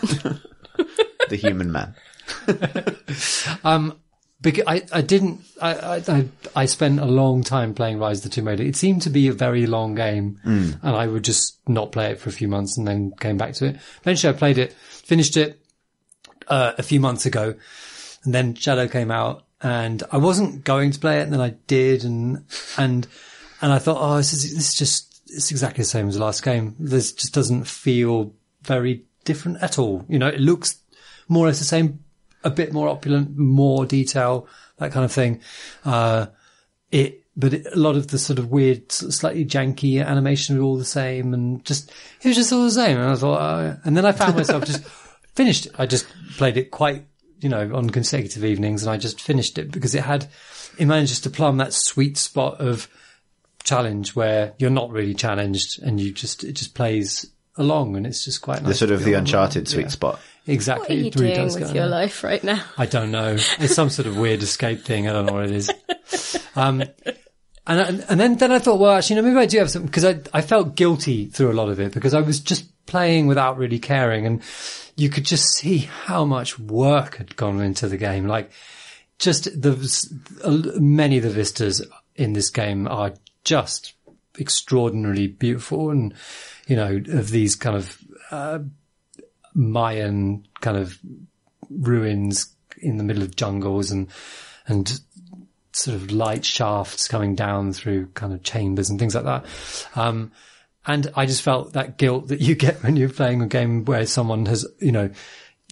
The human man. Because I spent a long time playing Rise of the Tomb Raider. It seemed to be a very long game, and I would just not play it for a few months and then came back to it. Eventually I played it, finished it, a few months ago, and then Shadow came out, and I wasn't going to play it, and then I did, and I thought, oh, it's exactly the same as the last game. This just doesn't feel very different at all. You know, it looks more or less the same, a bit more opulent, more detail, that kind of thing. But a lot of the sort of weird, slightly janky animation were all the same, and it was just all the same. And I thought, and then I found myself just finished it. I just played it quite, on consecutive evenings, and I just finished it because it manages to plumb that sweet spot of challenge where you're not really challenged, and it just plays along, and it's just quite nice. The sort of the Uncharted sweet Yeah. spot. Exactly. What are you It really doing does with go your there. life right now? I don't know. It's some sort of weird escape thing. I don't know what it is. And then I thought, well, actually, maybe I do have something, because I felt guilty through a lot of it, because I was just playing without really caring, and you could just see how much work had gone into the game. Like, just many of the vistas in this game are just extraordinarily beautiful, and of these kind of Mayan kind of ruins in the middle of jungles, and sort of light shafts coming down through kind of chambers and things like that. And I just felt that guilt that you get when you're playing a game where someone has,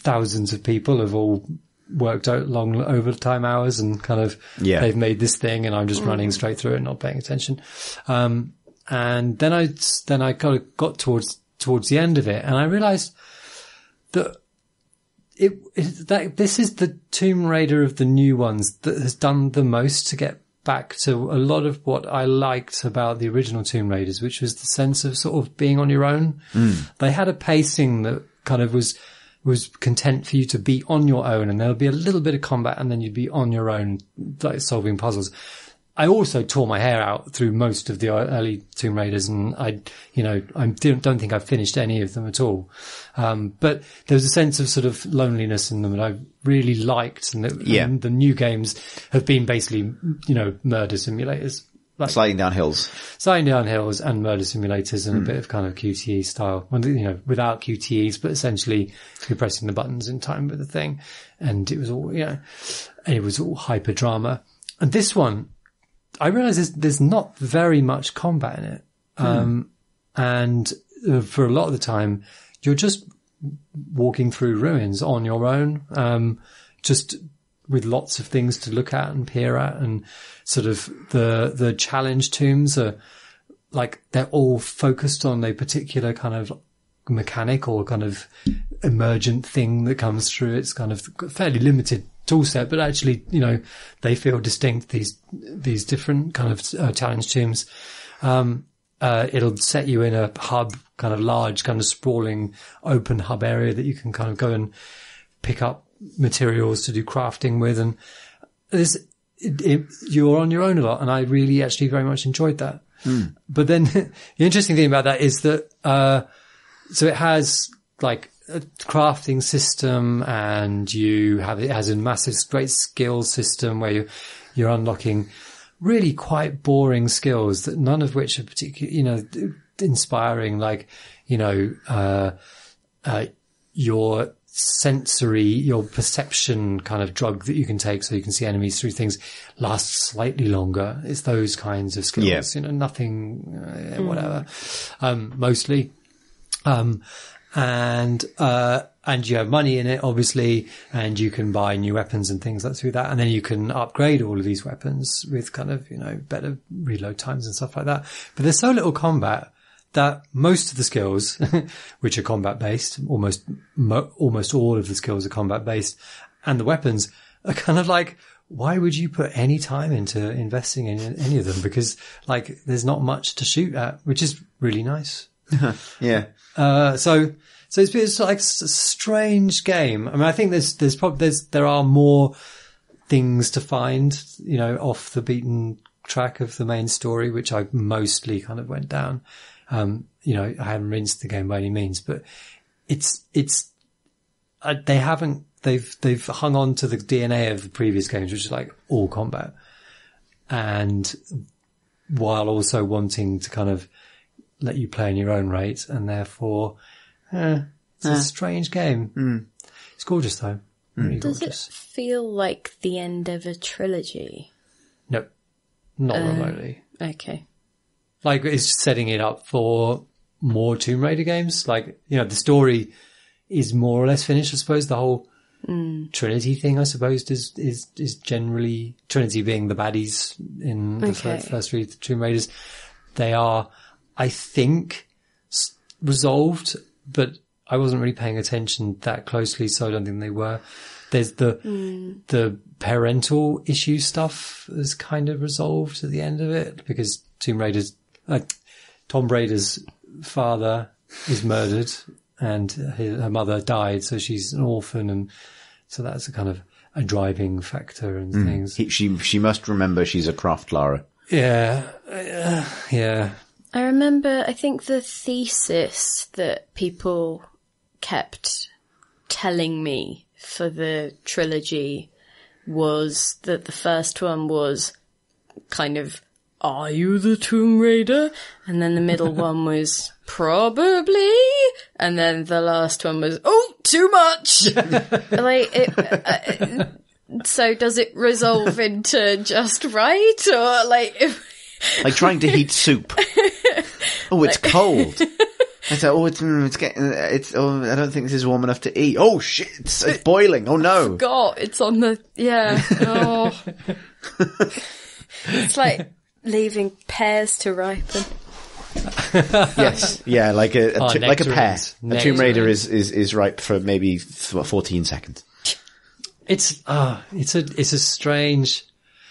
thousands of people have all worked out long overtime hours, and kind of they've made this thing, and I'm just running straight through it, not paying attention. And then I kind of got towards the end of it, and I realized that this is the Tomb Raider of the new ones that has done the most to get back to a lot of what I liked about the original Tomb Raiders, which was the sense of sort of being on your own. They had a pacing that kind of was content for you to be on your own, and there'll be a little bit of combat, and then you'd be on your own, like solving puzzles. I also tore my hair out through most of the early Tomb Raiders, and I don't think I've finished any of them at all. But there was a sense of sort of loneliness in them that I really liked, and the new games have been basically, murder simulators. Like, Sliding down hills and murder simulators, and a bit of kind of QTE style, without QTEs, but essentially you're pressing the buttons in time with the thing. And it was all, it was all hyper drama. And this one, I realize there's not very much combat in it. And for a lot of the time, you're just walking through ruins on your own, just with lots of things to look at and peer at, and sort of the challenge tombs are like they're all focused on a particular kind of mechanic or kind of emergent thing that comes through. It's kind of fairly limited tool set, but actually, you know, they feel distinct, these different kind of challenge tombs. It'll set you in a hub, kind of large, kind of sprawling open hub area that you can kind of go and pick up materials to do crafting with. And you're on your own a lot. And I really actually very much enjoyed that. But then the interesting thing about that is that, so it has like a crafting system, and it has a massive, great skill system where you're unlocking really quite boring skills that none of which are particularly, you know, inspiring, like, you know, your perception kind of drug that you can take so you can see enemies through things lasts slightly longer. It's those kinds of skills, you know, nothing, whatever, mostly. And you have money in it, obviously, and you can buy new weapons and things like through that. And then you can upgrade all of these weapons with kind of, you know, better reload times and stuff like that. But there's so little combat that most of the skills, which are combat based, almost all of the skills are combat based, and the weapons are kind of like, why would you put any time into investing in any of them? Because like, there's not much to shoot at, which is really nice. Yeah. So it's like a strange game. I mean, I think there are more things to find, you know, off the beaten track of the main story, which I mostly kind of went down. You know, I haven't rinsed the game by any means, but they've hung on to the DNA of the previous games, which is like all combat, and while also wanting to kind of let you play in your own rate, and therefore, it's a strange game. It's gorgeous though. Really Does gorgeous. it feel like the end of a trilogy? No, not remotely. Okay. Like, it's setting it up for more Tomb Raider games. Like, you know, the story is more or less finished, I suppose. The whole Trinity thing, I suppose, is generally, Trinity being the baddies in the first three Tomb Raiders. They are, I think, resolved, but I wasn't really paying attention that closely, so I don't think they were. There's the parental issue stuff is kind of resolved at the end of it, because Tomb Raider's father is murdered and her mother died, so she's an orphan, and so that's a kind of a driving factor and things. She must remember she's a craft Lara. Yeah. I remember, I think the thesis that people kept telling me for the trilogy was that the first one was kind of, are you the Tomb Raider? And then the middle one was, probably. And then the last one was, oh, too much. So does it resolve into just right? Or like... Like trying to heat soup. Oh, it's cold. I said, I don't think this is warm enough to eat. Oh shit, it's boiling. Oh no. God, it's on the, oh. It's like leaving pears to ripen. Yes, yeah, like a pear. A Tomb Raider is ripe for maybe 14 seconds. It's a strange.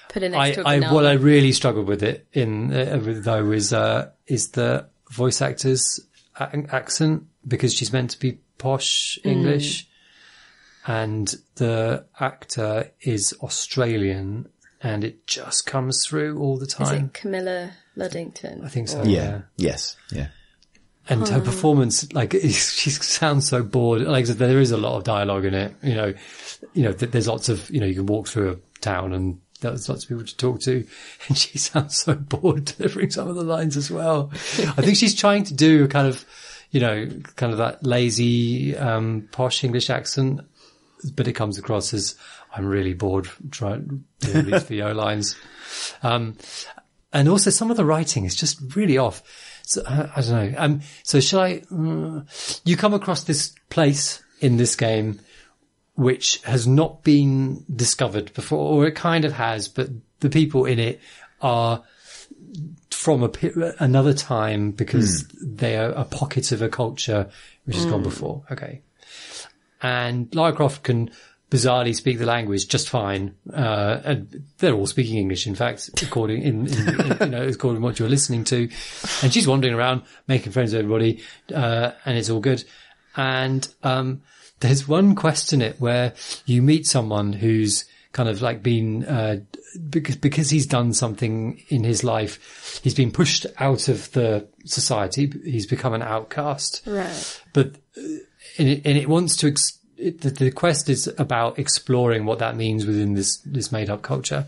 Put it next to a banana. What I really struggled with it though is the voice actor's accent, because she's meant to be posh English, and the actor is Australian, and it just comes through all the time. Is it Camilla Luddington? I think so. Yeah. Yes. Yeah. And her performance, like, she sounds so bored. Like, there is a lot of dialogue in it. You know, there's lots of, you can walk through a town and there's lots of people to talk to, and she sounds so bored delivering some of the lines as well. I think she's trying to do a kind of, kind of that lazy, posh English accent, but it comes across as, I'm really bored trying to do these VO lines. And also some of the writing is just really off. So, I don't know. So shall I, you come across this place in this game which has not been discovered before, or it kind of has, but the people in it are from another time because they are a pocket of a culture which has gone before. Okay. And Lara Croft can bizarrely speak the language just fine. And they're all speaking English, in fact, according to what you're listening to. And she's wandering around, making friends with everybody, and it's all good. And, there's one quest in it where you meet someone who's kind of like been, because he's done something in his life, he's been pushed out of the society. He's become an outcast. Right. But, and it wants to, the quest is about exploring what that means within this made up culture,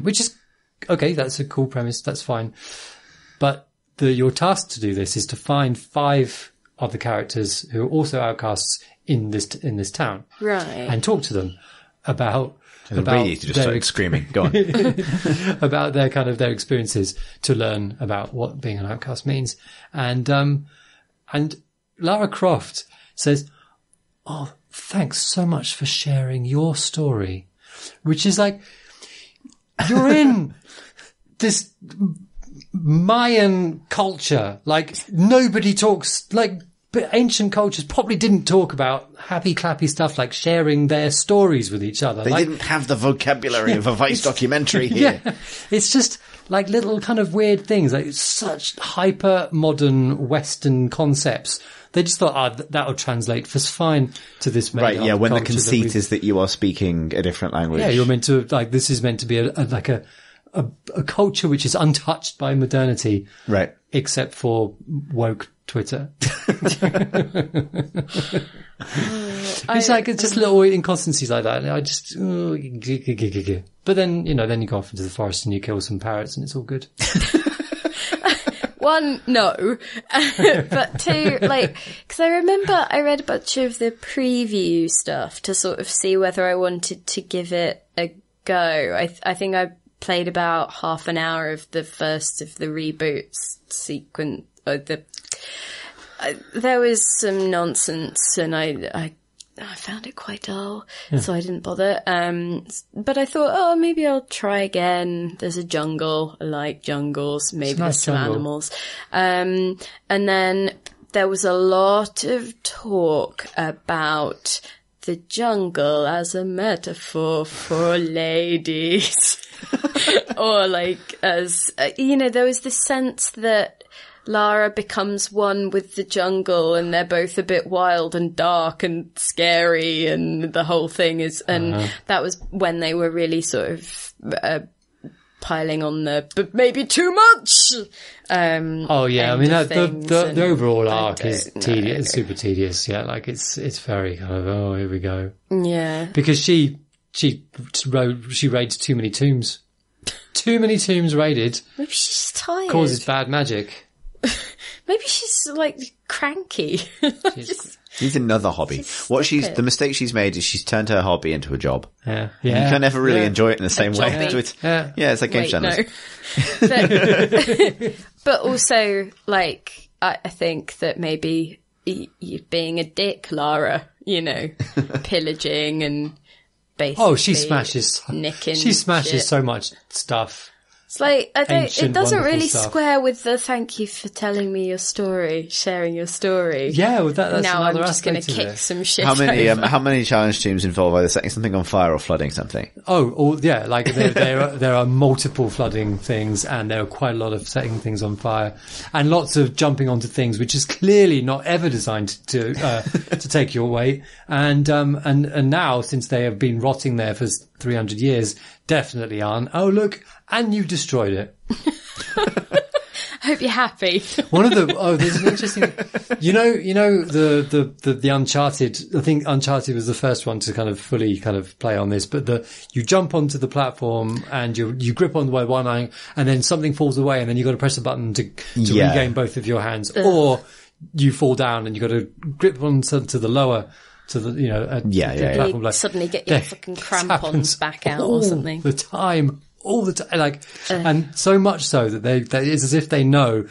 which is okay. That's a cool premise. That's fine. But your task to do this is to find 5 other characters who are also outcasts in this town, Right. and talk to them about Really, to just start screaming. Go on. about their experiences to learn about what being an outcast means. And Lara Croft says, "Oh, thanks so much for sharing your story," which is like, you're in this Mayan culture. Like, nobody talks, like, but ancient cultures probably didn't talk about happy clappy stuff like sharing their stories with each other. They didn't have the vocabulary of a Vice documentary here. Yeah, it's just like little kind of weird things, like such hyper modern Western concepts. They just thought, that'll translate just fine to this. Right, yeah, when the culture conceit is that you are speaking a different language. Yeah, you're meant to, like, this is meant to be a culture which is untouched by modernity. Right. Except for woke Twitter. It's just little inconsistencies like that. And I just, but then, then you go off into the forest and you kill some parrots and it's all good. 1, no. But 2, because I remember I read a bunch of the preview stuff to sort of see whether I wanted to give it a go. I think I played about half an hour of the first of the reboots sequence. There was some nonsense and I found it quite dull, so I didn't bother. But I thought, maybe I'll try again. There's a jungle. I like jungles. Maybe there's some animals. And then there was a lot of talk about the jungle as a metaphor for ladies. Or as, there was this sense that Lara becomes one with the jungle and they're both a bit wild and dark and scary and the whole thing is, and that was when they were really sort of, piling on but maybe too much. I mean, the overall arc is tedious, it's super tedious. Yeah. It's very kind of, here we go. Yeah. Because she raids too many tombs. Too many tombs raided. Maybe she's tired. Causes bad magic. Maybe she's cranky. Needs another hobby. The mistake she's made is she's turned her hobby into a job. Yeah. You can never really enjoy it in the same way. It's like game channels. No. But also, I think that maybe you're being a dick, Lara, pillaging and basically she smashes nicking. She smashes shit. So much stuff. It's it doesn't really stuff. Square with the thank you for telling me your story, sharing your story. Yeah, well, that's now another I'm just going to aspect kick of it. some shit. How many challenge teams involve either setting something on fire or flooding something? There are multiple flooding things, and there are quite a lot of setting things on fire, and lots of jumping onto things, which is clearly not ever designed to take your weight. And now, since they have been rotting there for 300 years, definitely aren't. Oh, look, and you destroyed it. I hope you're happy. There's an interesting, the Uncharted, I think Uncharted was the first one to kind of fully kind of play on this, but you jump onto the platform and you grip on by one eye and then something falls away and then you got to press a button to regain both of your hands, or you fall down and you got to grip on to the lower, to the, platform. You suddenly get your fucking crampons back out or something. All the time, and so much so that it's as if they know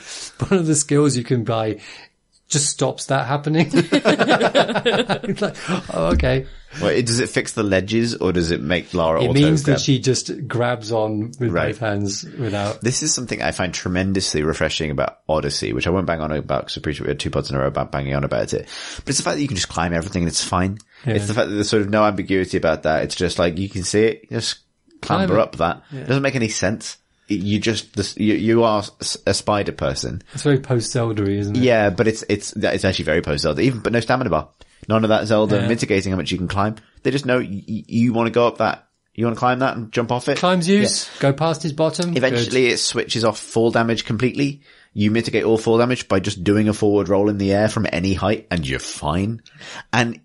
one of the skills you can buy just stops that happening. It's like, oh, okay. Well, does it fix the ledges, or does it make Lara It auto means grab? that she just grabs on with Right. both hands without... This is something I find tremendously refreshing about Odyssey, which I won't bang on about because I appreciate we had 2 pods in a row about banging on about it. But it's the fact that you can just climb everything and it's fine. Yeah. It's the fact that there's sort of no ambiguity about that. It's just like, you can see it, just clamber Climb it. up that. Yeah. It doesn't make any sense. You are a spider person. It's very post-Zelda-y, isn't it? Yeah, but it's actually very post-Zelda. But no stamina bar. None of that Zelda mitigating how much you can climb. They just know you want to go up that. You want to climb that and jump off it. Climbs use, go past his bottom. Eventually it switches off fall damage completely. You mitigate all fall damage by just doing a forward roll in the air from any height and you're fine. And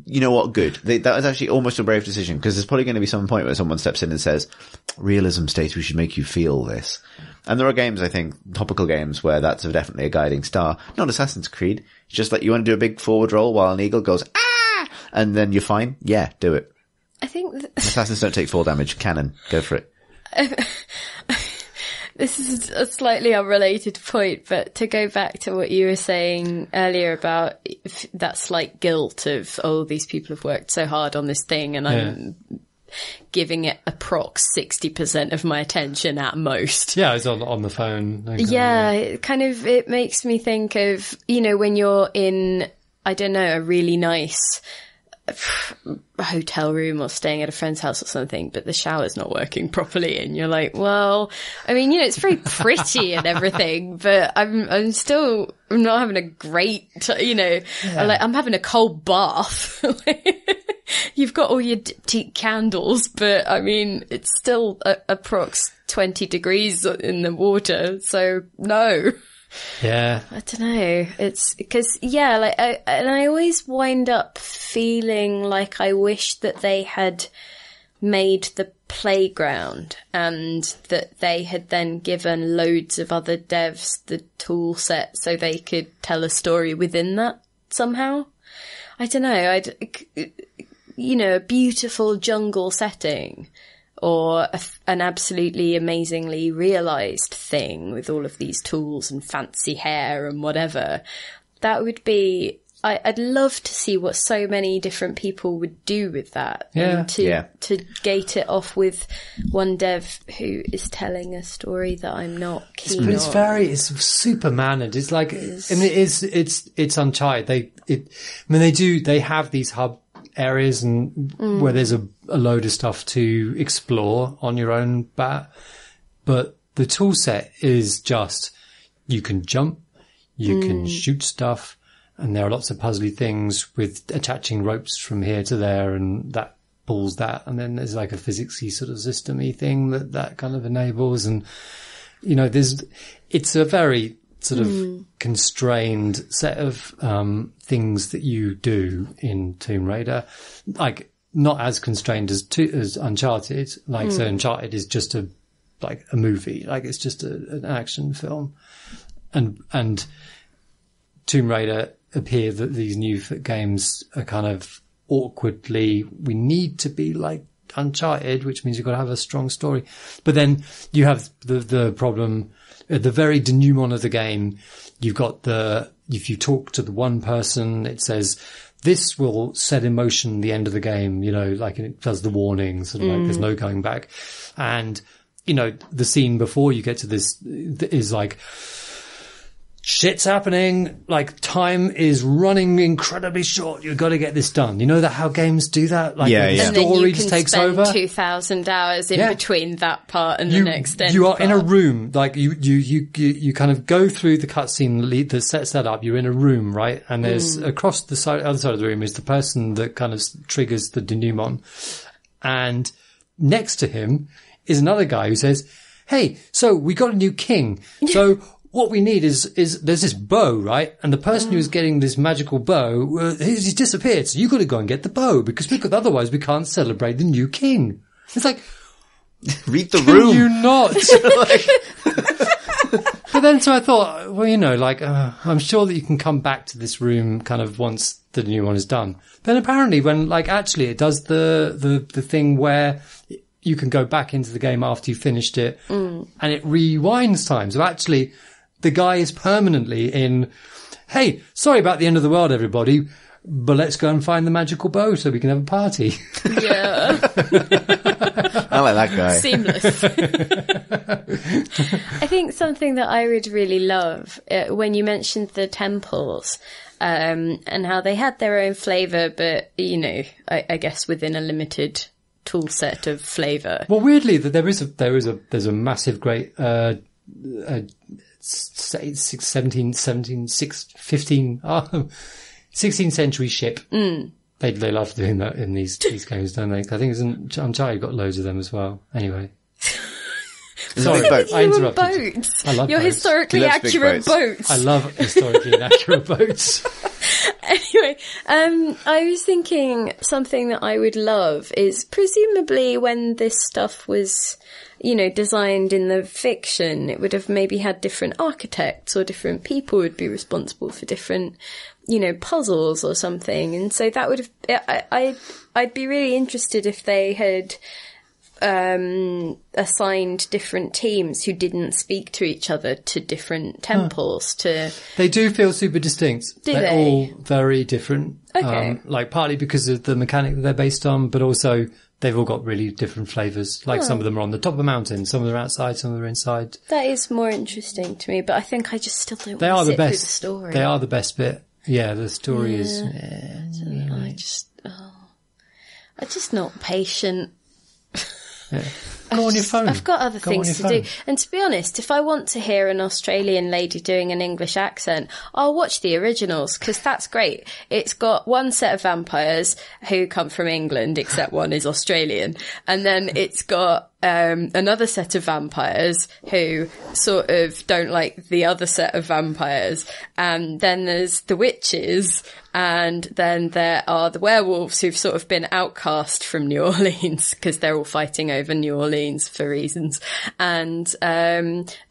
you know what? Good. That was actually almost a brave decision, because there's probably going to be some point where someone steps in and says, realism states we should make you feel this. And there are games, I think, topical games, where that's definitely a guiding star. Not Assassin's Creed. It's just like, you want to do a big forward roll while an eagle goes, ah! And then you're fine. Yeah, do it. I think Assassins don't take fall damage. Canon. Go for it. this is a slightly unrelated point, but to go back to what you were saying earlier about that slight guilt of, oh, these people have worked so hard on this thing and I'm giving it approx 60% of my attention at most. Yeah, it's on the phone. Yeah, it makes me think of, when you're in, I don't know, a really nice hotel room or staying at a friend's house or something, but the shower's not working properly, and you're like, well, I mean, it's very pretty and everything, but I'm not having a great, I'm having a cold bath. You've got all your diptyque candles, but I mean, it's still approx 20 degrees in the water, so no. Yeah. I don't know. It's because, I always wind up feeling like I wish that they had made the playground and that they had then given loads of other devs the tool set so they could tell a story within that somehow. I don't know. A beautiful jungle setting, or an absolutely amazingly realised thing with all of these tools and fancy hair and whatever. That would be... I'd love to see what so many different people would do with that. Yeah. And to gate it off with one dev who is telling a story that I'm not keen on. It's super mannered. It's like, it's Uncharted. They have these hub areas and where there's a load of stuff to explore on your own bat, but the tool set is just, you can jump, you can shoot stuff, and there are lots of puzzly things with attaching ropes from here to there, and that pulls that, and then there's like a physicsy sort of system-y thing that kind of enables, and it's a very sort of constrained set of things that you do in Tomb Raider, like not as constrained as Uncharted. So Uncharted is just a movie, like it's just an action film, and Tomb Raider appear that these new games are kind of awkwardly, we need to be like Uncharted, which means you've got to have a strong story, but then you have the problem. At the very denouement of the game, you've got if you talk to the one person, it says, this will set in motion the end of the game, like it does the warning, sort of like there's no going back. And, the scene before you get to this is like, shit's happening, like time is running incredibly short, you've got to get this done. You know that how games do that? Like the story just takes over. And then you can spend 2,000 hours in between that part and the next end. You are part. in a room, like you kind of go through the cutscene that sets that up. You're in a room, right? And there's across the other side of the room is the person that kind of triggers the denouement. And next to him is another guy who says, hey, so we got a new king. So what we need is there's this bow, right? And the person who's getting this magical bow, he's disappeared. So you got to go and get the bow because otherwise we can't celebrate the new king. It's like, read the room. Can you not? But then, so I thought, well, I'm sure that you can come back to this room kind of once the new one is done. Then apparently when, actually it does the thing where you can go back into the game after you finished it and it rewinds time. So actually, the guy is permanently in hey, sorry about the end of the world, everybody, but let's go and find the magical bow so we can have a party. Yeah. I like that guy. Seamless. I think something that I would really love, when you mentioned the temples, and how they had their own flavour, but, you know, I guess within a limited tool set of flavour. Well, weirdly, there's a massive, great, 16th century ship. They love doing that in these games, don't they? I think Uncharted got loads of them as well. Anyway. Sorry, I interrupted. Boats. I love your boats. historically accurate boats. I love historically inaccurate boats. Anyway, I was thinking something that I would love is presumably when this stuff was, you know, designed in the fiction, it would have maybe had different architects or different people would be responsible for different, you know, puzzles or something. And so that would have, I'd be really interested if they had assigned different teams who didn't speak to each other to different temples to... They do feel super distinct. They're all very different. Okay. Like partly because of the mechanic that they're based on, but also they've all got really different flavours. Like some of them are on the top of a mountain, some of them are outside, some of them are inside. That is more interesting to me, but I think I just still don't They want are to the sit through best. the story. They are the best bit. Yeah, the story is... I'm just not patient. Yeah. Go on your phone. I've got other things to do. And to be honest, if I want to hear an Australian lady doing an English accent, I'll watch the originals, because that's great. It's got one set of vampires who come from England, except one is Australian. And then it's got another set of vampires who sort of don't like the other set of vampires. And then there's the witches. And then there are the werewolves who've sort of been outcast from New Orleans because they're all fighting over New Orleans for reasons. And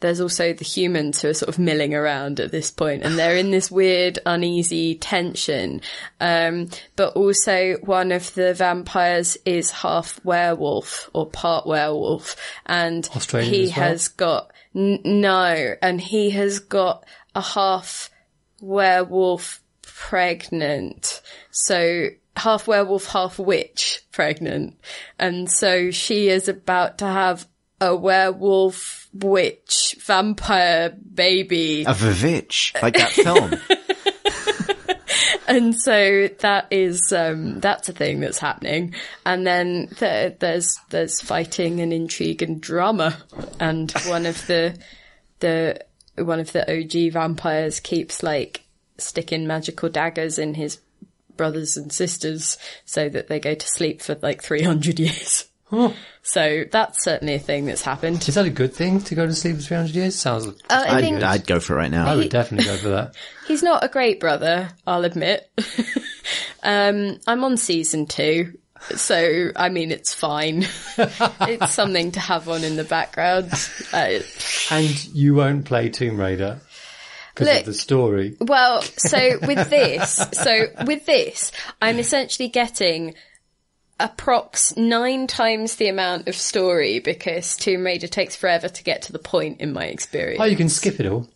there's also the humans who are sort of milling around at this point, and they're in this weird, uneasy tension. But also one of the vampires is half werewolf or part werewolf, and Australian he as well? has got no, and he has got a half werewolf pregnant, so half werewolf, half witch pregnant, and so she is about to have a werewolf witch vampire baby. A Vivitch, like that film. And so that is that's a thing that's happening, and then there's fighting and intrigue and drama, and one of the OG vampires keeps like sticking magical daggers in his brothers and sisters so that they go to sleep for like 300 years. Huh. So that's certainly a thing that's happened. Is that a good thing to go to sleep for 300 years? Sounds. I think I'd go for it right now. I would definitely go for that. he's not a great brother, I'll admit. I'm on season 2. So, I mean, it's fine. It's something to have on in the background. And you won't play Tomb Raider because of the story. Well, so with this, I'm essentially getting approx 9 times the amount of story because Tomb Raider takes forever to get to the point in my experience. Oh, you can skip it all.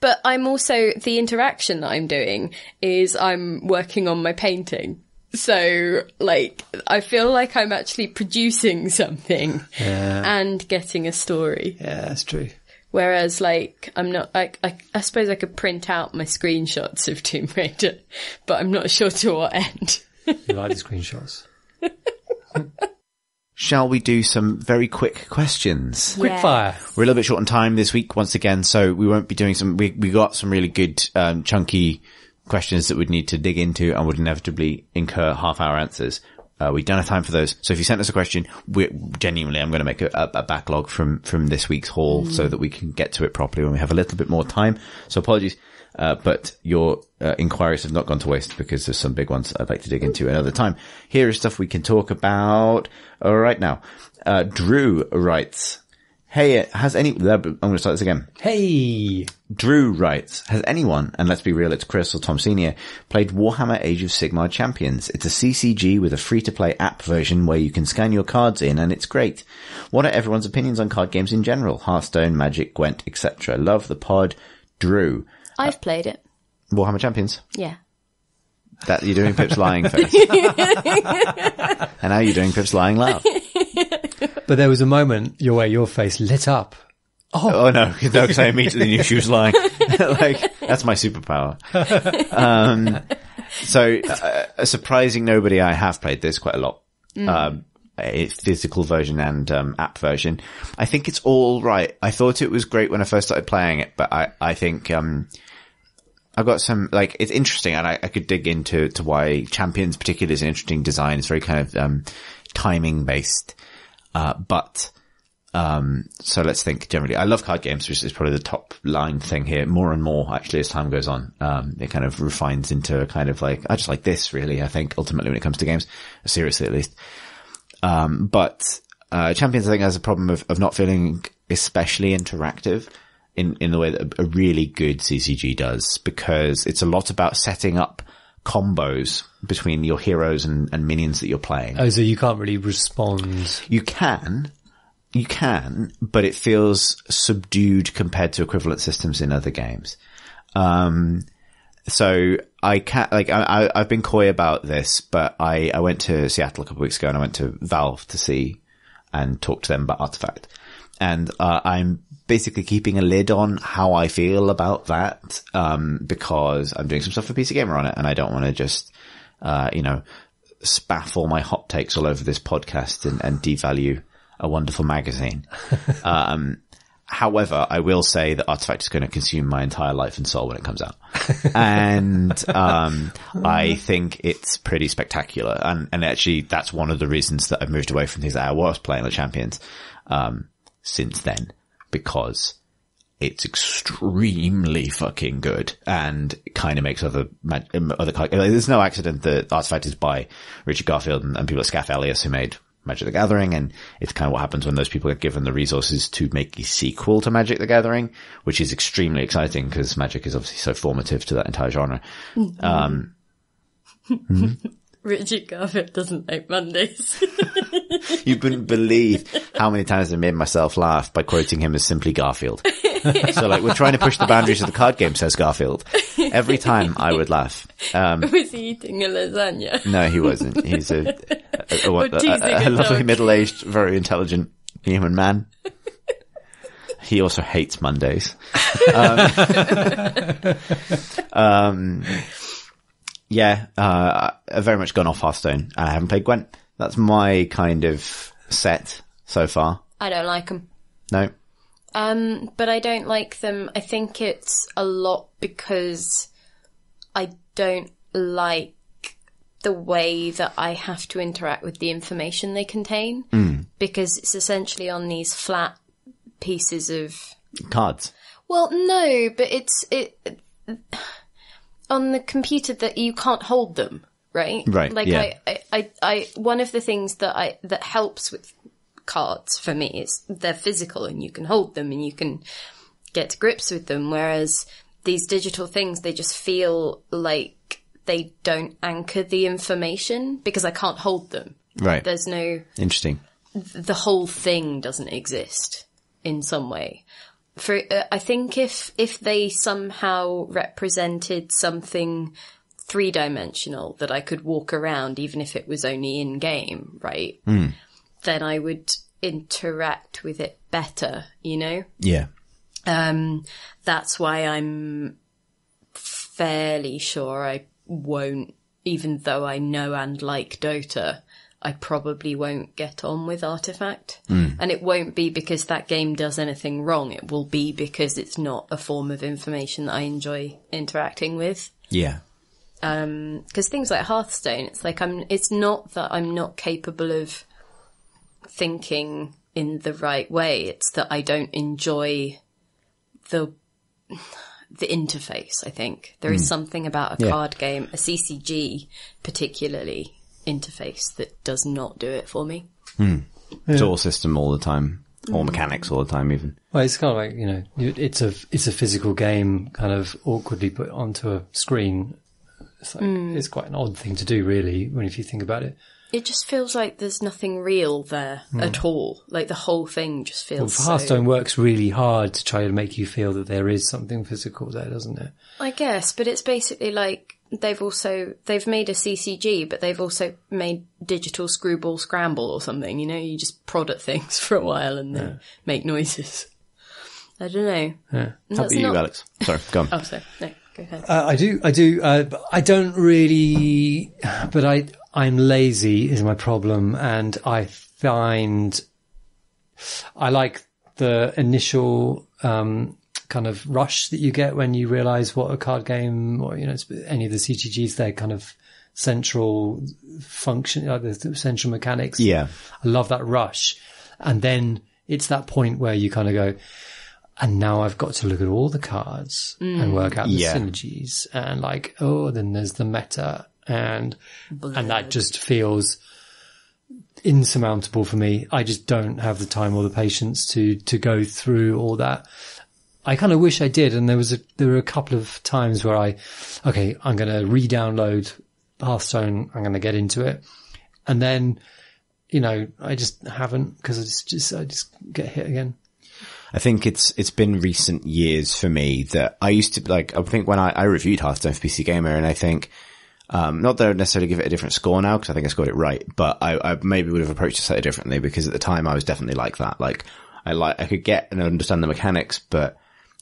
But I'm also, the interaction that I'm doing is I'm working on my painting. So, like, I feel like I'm actually producing something and getting a story. Yeah, that's true. Whereas, like, I'm not, I suppose I could print out my screenshots of Tomb Raider, but I'm not sure to what end. You like the screenshots. Shall we do some very quick questions? Quick fire. We're a little bit short on time this week once again, so we won't be doing we got some really good, chunky questions that we'd need to dig into and would inevitably incur half-hour answers. We don't have time for those. So if you sent us a question, I'm going to make a backlog from this week's haul so that we can get to it properly when we have a little bit more time. So apologies. But your inquiries have not gone to waste because there's some big ones I'd like to dig into another time. Here is stuff we can talk about right now. Drew writes, hey, I'm going to start this again. Hey! Drew writes, has anyone, and let's be real, it's Chris or Tom Senior, played Warhammer Age of Sigmar Champions? It's a CCG with a free-to-play app version where you can scan your cards in, and it's great. What are everyone's opinions on card games in general? Hearthstone, Magic, Gwent, etc. Love the pod. Drew. I've played it. Warhammer Champions. Yeah. That you're doing Pip's lying face. And now you're doing Pip's lying laugh. But there was a moment where your face lit up. Oh no, because I immediately knew she was lying. Like, that's my superpower. So, a surprising nobody, I have played this quite a lot. A physical version and app version. I think it's all right. I thought it was great when I first started playing it, but I think I've got some, like, it's interesting, and I could dig into why Champions particularly is an interesting design. It's very kind of timing based. So let's think generally. I love card games, which is probably the top line thing here. More and more, actually, as time goes on, it kind of refines into a kind of like, I just like this, really, I think, ultimately, when it comes to games. Seriously, at least. Champions, I think, has a problem of not feeling especially interactive in the way that a really good CCG does, because it's a lot about setting up combos between your heroes and minions that you're playing. Oh, so you can't really respond. You can, but it feels subdued compared to equivalent systems in other games. So I can't, like, I've been coy about this, but I went to Seattle a couple of weeks ago, and I went to Valve to see and talk to them about Artifact. And, I'm basically keeping a lid on how I feel about that, because I'm doing some stuff for PC Gamer on it, and I don't want to just, spaff all my hot takes all over this podcast and devalue a wonderful magazine. However, I will say that Artifact is going to consume my entire life and soul when it comes out. And, I think it's pretty spectacular. And actually, that's one of the reasons that I've moved away from things that I was playing the Champions, since then, because it's extremely fucking good and it kind of makes other there's no accident that Artifact is by Richard Garfield and people at Scaff Elias who made Magic the Gathering, and it's kind of what happens when those people get given the resources to make a sequel to Magic the Gathering, which is extremely exciting because Magic is obviously so formative to that entire genre. Richard Garfield doesn't like Mondays. You wouldn't believe how many times I made myself laugh by quoting him as simply Garfield. So, like, we're trying to push the boundaries of the card game, says Garfield. Every time I would laugh. Was he eating a lasagna? No, he wasn't. He's a lovely middle-aged, very intelligent human man. He also hates Mondays. I've very much gone off Hearthstone, and I haven't played Gwent. That's my kind of set so far. I don't like them. No. But I don't like them. I think it's a lot because I don't like the way that I have to interact with the information they contain. Because it's essentially on these flat pieces of cards. Well, no, but it's on the computer that you can't hold them, right? Right. Like, yeah. I one of the things that helps with cards for me is they're physical and you can hold them and you can get to grips with them, whereas these digital things, they just feel like they don't anchor the information because I can't hold them. Right. There's no... Interesting. The whole thing doesn't exist in some way. I think if they somehow represented something three-dimensional that I could walk around, even if it was only in-game, right? Then I would interact with it better, you know? Yeah. That's why I'm fairly sure I won't, even though I know and like Dota, I probably won't get on with Artifact. And it won't be because that game does anything wrong. It will be because it's not a form of information that I enjoy interacting with. Yeah. Because things like Hearthstone, it's like it's not that I'm not capable of thinking in the right way. It's that I don't enjoy the interface, I think. There is something about a card game, a CCG particularly, interface that does not do it for me. It's all system all the time, or mechanics all the time even. Well, it's kind of like, you know, it's a physical game kind of awkwardly put onto a screen. It's like, it's quite an odd thing to do, really, if you think about it. It just feels like there's nothing real there at all. Like the whole thing just feels Hearthstone works really hard to try to make you feel that there is something physical there, doesn't it? I guess, but it's basically like they've made a CCG, but they've also made digital screwball scramble or something. You know, you just prod at things for a while and then make noises. I don't know. Yeah. How about you, Alex? Sorry, go on. Oh, sorry. No, go ahead. I do. But I don't really, but I'm lazy is my problem. And I find I like the initial, kind of rush that you get when you realize what a card game or, any of the CTGs, their kind of central function, like the central mechanics. Yeah. I love that rush. And then it's that point where you kind of go, and now I've got to look at all the cards and work out the synergies and like, then there's the meta and that just feels insurmountable for me. I just don't have the time or the patience to go through all that. I kind of wish I did. And there were a couple of times where I'm going to re-download Hearthstone. I'm going to get into it. And then, I just haven't because I just get hit again. I think it's been recent years for me that I used to I think when I reviewed Hearthstone for PC Gamer, and I think, not that I would necessarily give it a different score now because I think I scored it right, but I maybe would have approached it slightly differently because at the time I was definitely like that. Like, I could get and understand the mechanics, but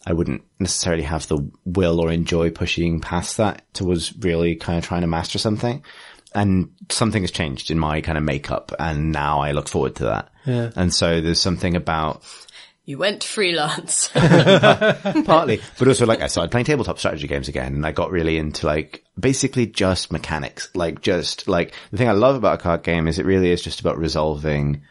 I wouldn't necessarily have the will or enjoy pushing past that towards really kind of trying to master something. And something has changed in my kind of makeup, and now I look forward to that. Yeah. And so there's something about, you went freelance. partly, but also I started playing tabletop strategy games again, and I got really into basically just mechanics. The thing I love about a card game is it really is just about resolving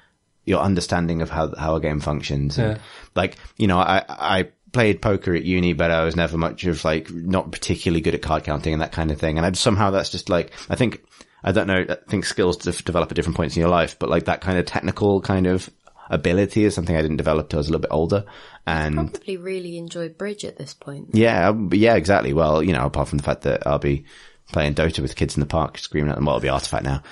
your understanding of how a game functions. Yeah. And I played poker at uni, but I was never much of not particularly good at card counting and that kind of thing. And somehow that's just I think skills develop at different points in your life, but that kind of technical kind of ability is something I didn't develop till I was a little bit older. And probably really enjoy bridge at this point. Yeah, exactly. Well, apart from the fact that I'll be playing Dota with kids in the park screaming at them, well, it'll be Artifact now.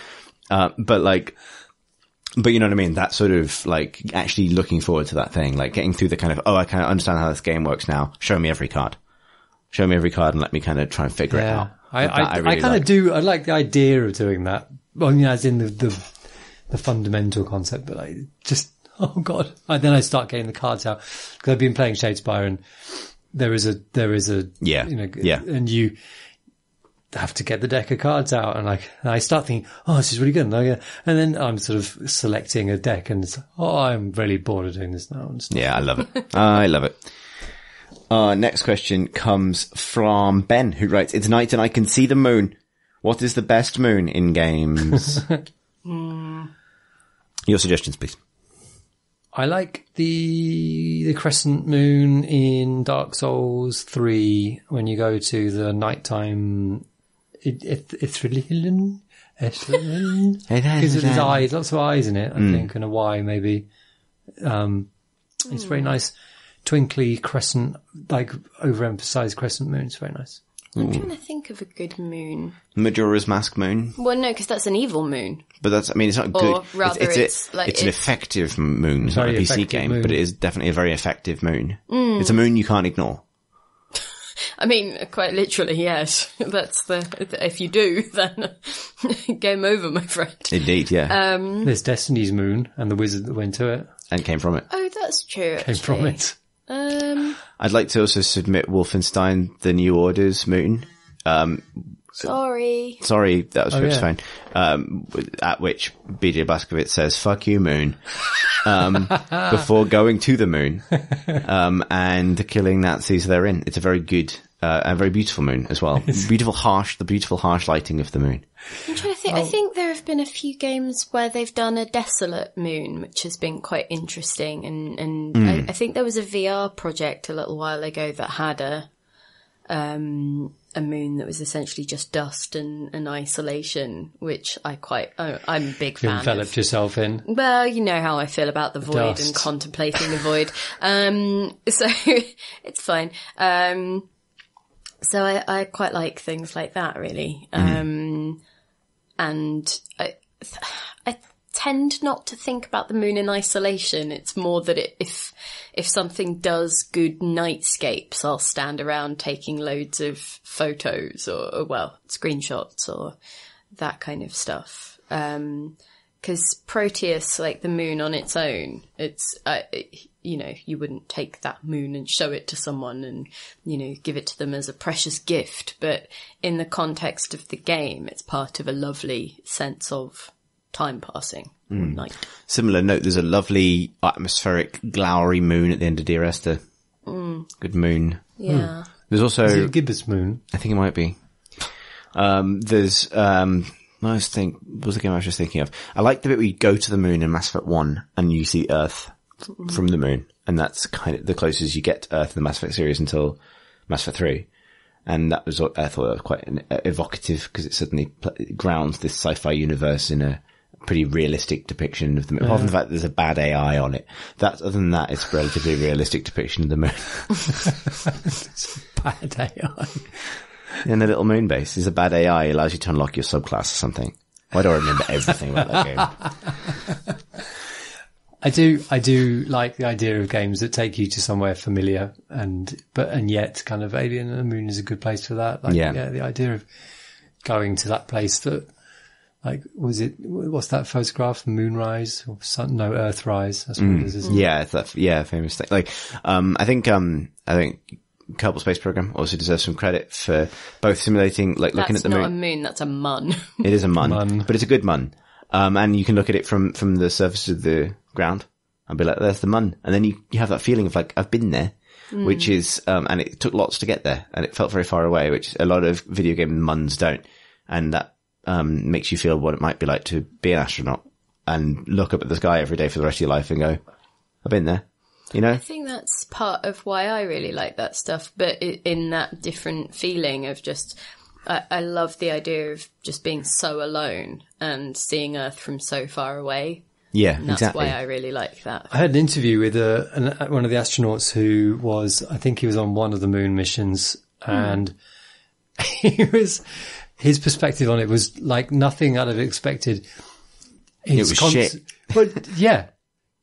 But you know what I mean? That sort of actually looking forward to that thing, getting through the kind of, I kind of understand how this game works now. Show me every card and let me kind of try and figure it out. I kind of do. I like the idea of doing that. Well, as in the fundamental concept, but oh God. Then I start getting the cards out because I've been playing Shadespire and there is a, and you have to get the deck of cards out and I start thinking, this is really good. And then I'm sort of selecting a deck and it's, I'm really bored of doing this now. Yeah, I love it. I love it. Next question comes from Ben, who writes, "It's night and I can see the moon. What is the best moon in games?" Your suggestions, please. I like the crescent moon in Dark Souls 3 when you go to the nighttime Ithrilian? Because there's eyes, lots of eyes in it, I think, and a Y maybe. It's very nice. Twinkly crescent, overemphasized crescent moon. It's very nice. I'm trying to think of a good moon. Majora's Mask moon. Well, no, because that's an evil moon. But it's not good. Or rather, it's an effective moon. It's not a PC game, moon. But it is definitely a very effective moon. It's a moon you can't ignore. I mean, quite literally, yes. That's if you do, then game over, my friend. Indeed, yeah. There's Destiny's moon and the wizard that went to it. And came from it. Oh, that's true, Came from it. I'd like to also submit Wolfenstein: The New Order's moon. Sorry, that was just fine. At which BJ Blazkowicz says, "Fuck you, moon," before going to the moon, and killing Nazis therein. It's a very good, and very beautiful moon as well. The beautiful harsh lighting of the moon. I'm trying to think. I think there have been a few games where they've done a desolate moon, which has been quite interesting. And I think there was a VR project a little while ago that had a moon that was essentially just dust and isolation, which I'm a big fan of. You enveloped yourself in. Well, you know how I feel about the void Dust. and contemplating the void. So it's fine. So I quite like things like that, really. And I tend not to think about the moon in isolation. It's more that if something does good nightscapes, I'll stand around taking loads of photos or screenshots or that kind of stuff. 'Cause Proteus, like the moon on its own, it's, you wouldn't take that moon and show it to someone and, give it to them as a precious gift. But in the context of the game, it's part of a lovely sense of time passing. Night. Similar note, there's a lovely atmospheric glowery moon at the end of Dear Esther. Good moon. Yeah. There's also... Is it a gibbous moon? I think it might be. There's... what was the game I was just thinking of? I like the bit where you go to the moon in Mass Effect 1 and you see Earth from the moon. And that's kind of the closest you get to Earth in the Mass Effect series until Mass Effect 3. And that was what I thought was quite evocative because it suddenly grounds this sci-fi universe in a pretty realistic depiction of the moon. Apart from the fact that there's a bad AI on it. Other than that, it's a relatively realistic depiction of the moon. It's a bad AI. In the little moon base, there's a bad AI. It allows you to unlock your subclass or something. Why do I remember everything about that game? I do like the idea of games that take you to somewhere familiar and yet kind of alien, and the moon is a good place for that. Like, yeah, the idea of going to that place that, like, what's that photograph? Moonrise or Earthrise? That's what it is, isn't it? Yeah, famous thing. Like, I think Kerbal Space Program also deserves some credit for both simulating, like looking at the moon. That's not a moon, that's a mun. It is a mun, but it's a good mun. And you can look at it from the surface of the ground and be like, there's the mun. And then you have that feeling of like, I've been there, which is, and it took lots to get there and it felt very far away, which a lot of video game muns don't. And that, makes you feel what it might be like to be an astronaut and look up at the sky every day for the rest of your life and go, I've been there. I think that's part of why I really like that stuff, but in that different feeling of just, I love the idea of just being so alone and seeing Earth from so far away. Yeah, and that's exactly. why I really like that. I had an interview with one of the astronauts who I think he was on one of the moon missions, and his perspective on it was like nothing I'd have expected. It was shit. But yeah,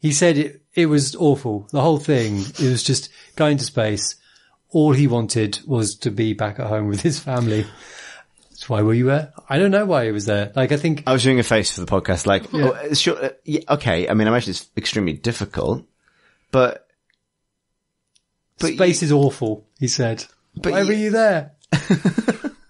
he said it was awful. The whole thing, it was just going to space. All he wanted was to be back at home with his family. So why were you there? I don't know why he was there. Like, I think I was doing a face for the podcast. Like, sure, okay. I mean, I imagine it's extremely difficult, but space is awful, he said. Why were you there?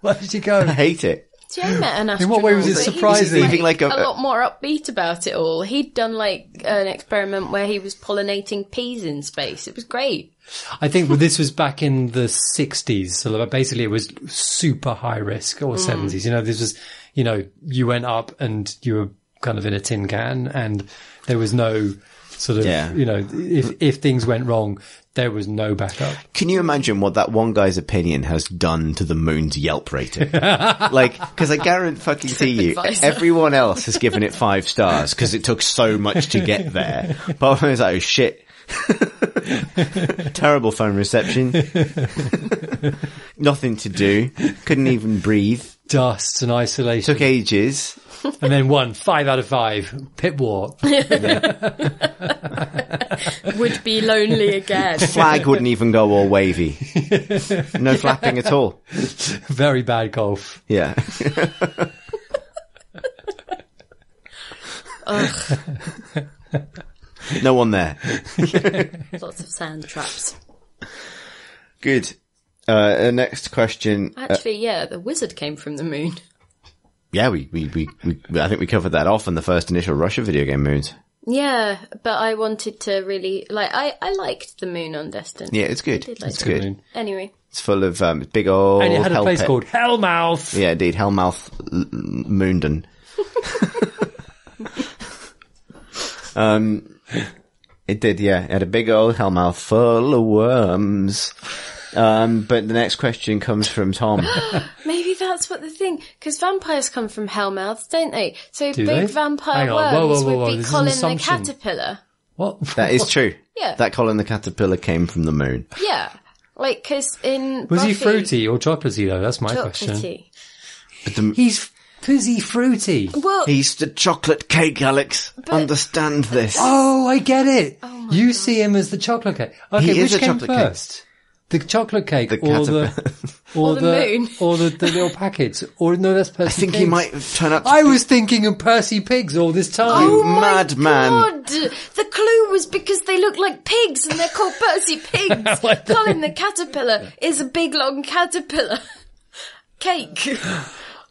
Why did you go? I hate it. Jay met an astronaut. In what way was it surprising? He was like a lot more upbeat about it all. He'd done like an experiment where he was pollinating peas in space. It was great. I think this was back in the 60s. So basically it was super high risk, or 70s. This was, you went up and you were kind of in a tin can and there was no sort of, if things went wrong, there was no backup. Can you imagine what that one guy's opinion has done to the moon's Yelp rating? Like, because I guarantee you, everyone else has given it 5 stars because it took so much to get there. But I was like, oh shit. Terrible phone reception. Nothing to do. Couldn't even breathe. Dust and isolation. Took ages. And then 5 out of 5. Pit war. Would be lonely again. Flag wouldn't even go all wavy. No flapping at all. Very bad golf. Yeah. No one there. Lots of sand traps. Good. Next question. Actually, the wizard came from the moon. Yeah, I think we covered that off in the first initial Russia video game moons. Yeah, but I wanted to really, I liked the moon on Destiny. Yeah, it's good. It's good. Moon. Anyway. It's full of, big old and it had a place called Hellmouth. Yeah, indeed. Hellmouth Moondon. It did, yeah. It had a big old hellmouth full of worms. But the next question comes from Tom. Maybe that's what the thing, because vampires come from hellmouths, don't they? So Do big they? vampire Whoa. worms would be This is Colin an the assumption. caterpillar. What? That is true. Yeah. That Colin the Caterpillar came from the moon. Yeah. Like, because in Was he Buffy, fruity or chocolatey though? That's my question. chocolatey. But He's fizzy fruity. Well, he's the chocolate cake, Alex. Understand this. Oh, I get it. You see him as the chocolate cake. Okay, He is which a came chocolate cake. first? The chocolate cake The or Or the moon. or the little packets? Or no, that's Percy I think Pigs. he might turn up to I was thinking of Percy Pigs all this time. Oh, my madman. God! The clue was because they look like pigs and they're called Percy Pigs. Colin the caterpillar is a big long caterpillar. Cake.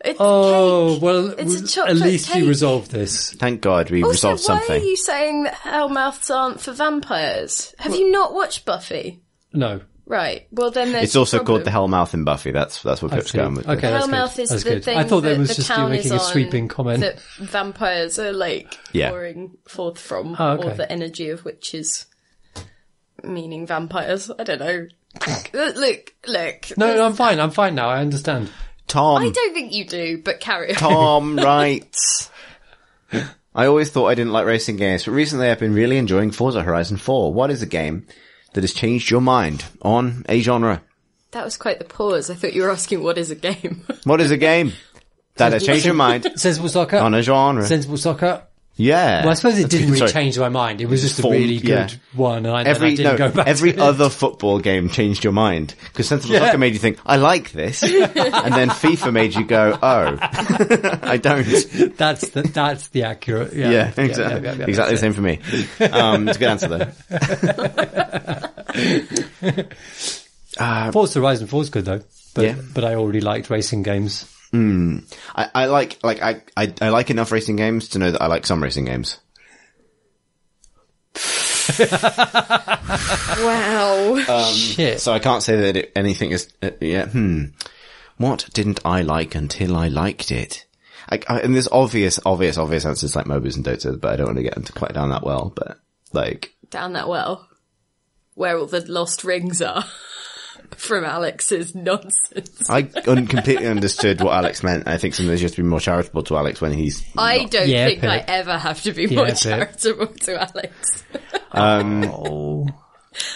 It's Oh, cake. well, It's a at chocolate least cake. you resolved this. Thank God we Also, resolved why something. are you saying that hellmouths aren't for vampires? Have you not watched Buffy? No. Right. Well, then there's It's also a called the problem. Hellmouth in Buffy. That's what Pip's see. going with. Okay. that's Hellmouth good. is That's the good. thing I thought that that was the just you town making is a on sweeping comment. that vampires are like Yeah. pouring forth from, Oh, okay. or the energy of which is meaning vampires. I don't know. Look. No, I'm fine now. I understand. Tom. I don't think you do, but carry on. Tom writes. I always thought I didn't like racing games, but recently I've been really enjoying Forza Horizon 4. What is a game that has changed your mind on a genre? That was quite the pause. I thought you were asking what is a game. What is a game that has changed your mind Sensible soccer. on a genre? Sensible soccer. Yeah. Well, I suppose it That's a didn't good- really sorry. change my mind. It was just a Form- really good yeah. one, and I didn't go back every to it. other football game changed your mind. Because Sensible Soccer made you think, I like this. And then FIFA made you go, oh, I don't. That's the accurate. Yeah, exactly. yeah, Exactly the same for me. It's a good answer though. Forza Horizon 4 is good though, Yeah. but I already liked racing games. I like enough racing games to know that I like some racing games. Wow. Shit. So I can't say that anything is, What didn't I like until I liked it? And there's obvious answers like MOBAs and Dota, but I don't want to get into quite down that well, but like. Down that well. Where all the lost rings are. From Alex's nonsense. I completely understood what Alex meant. I think sometimes you have to be more charitable to Alex when he's. I don't Yeah, think I Pip. ever have to be more Pip. charitable to Alex. Oh.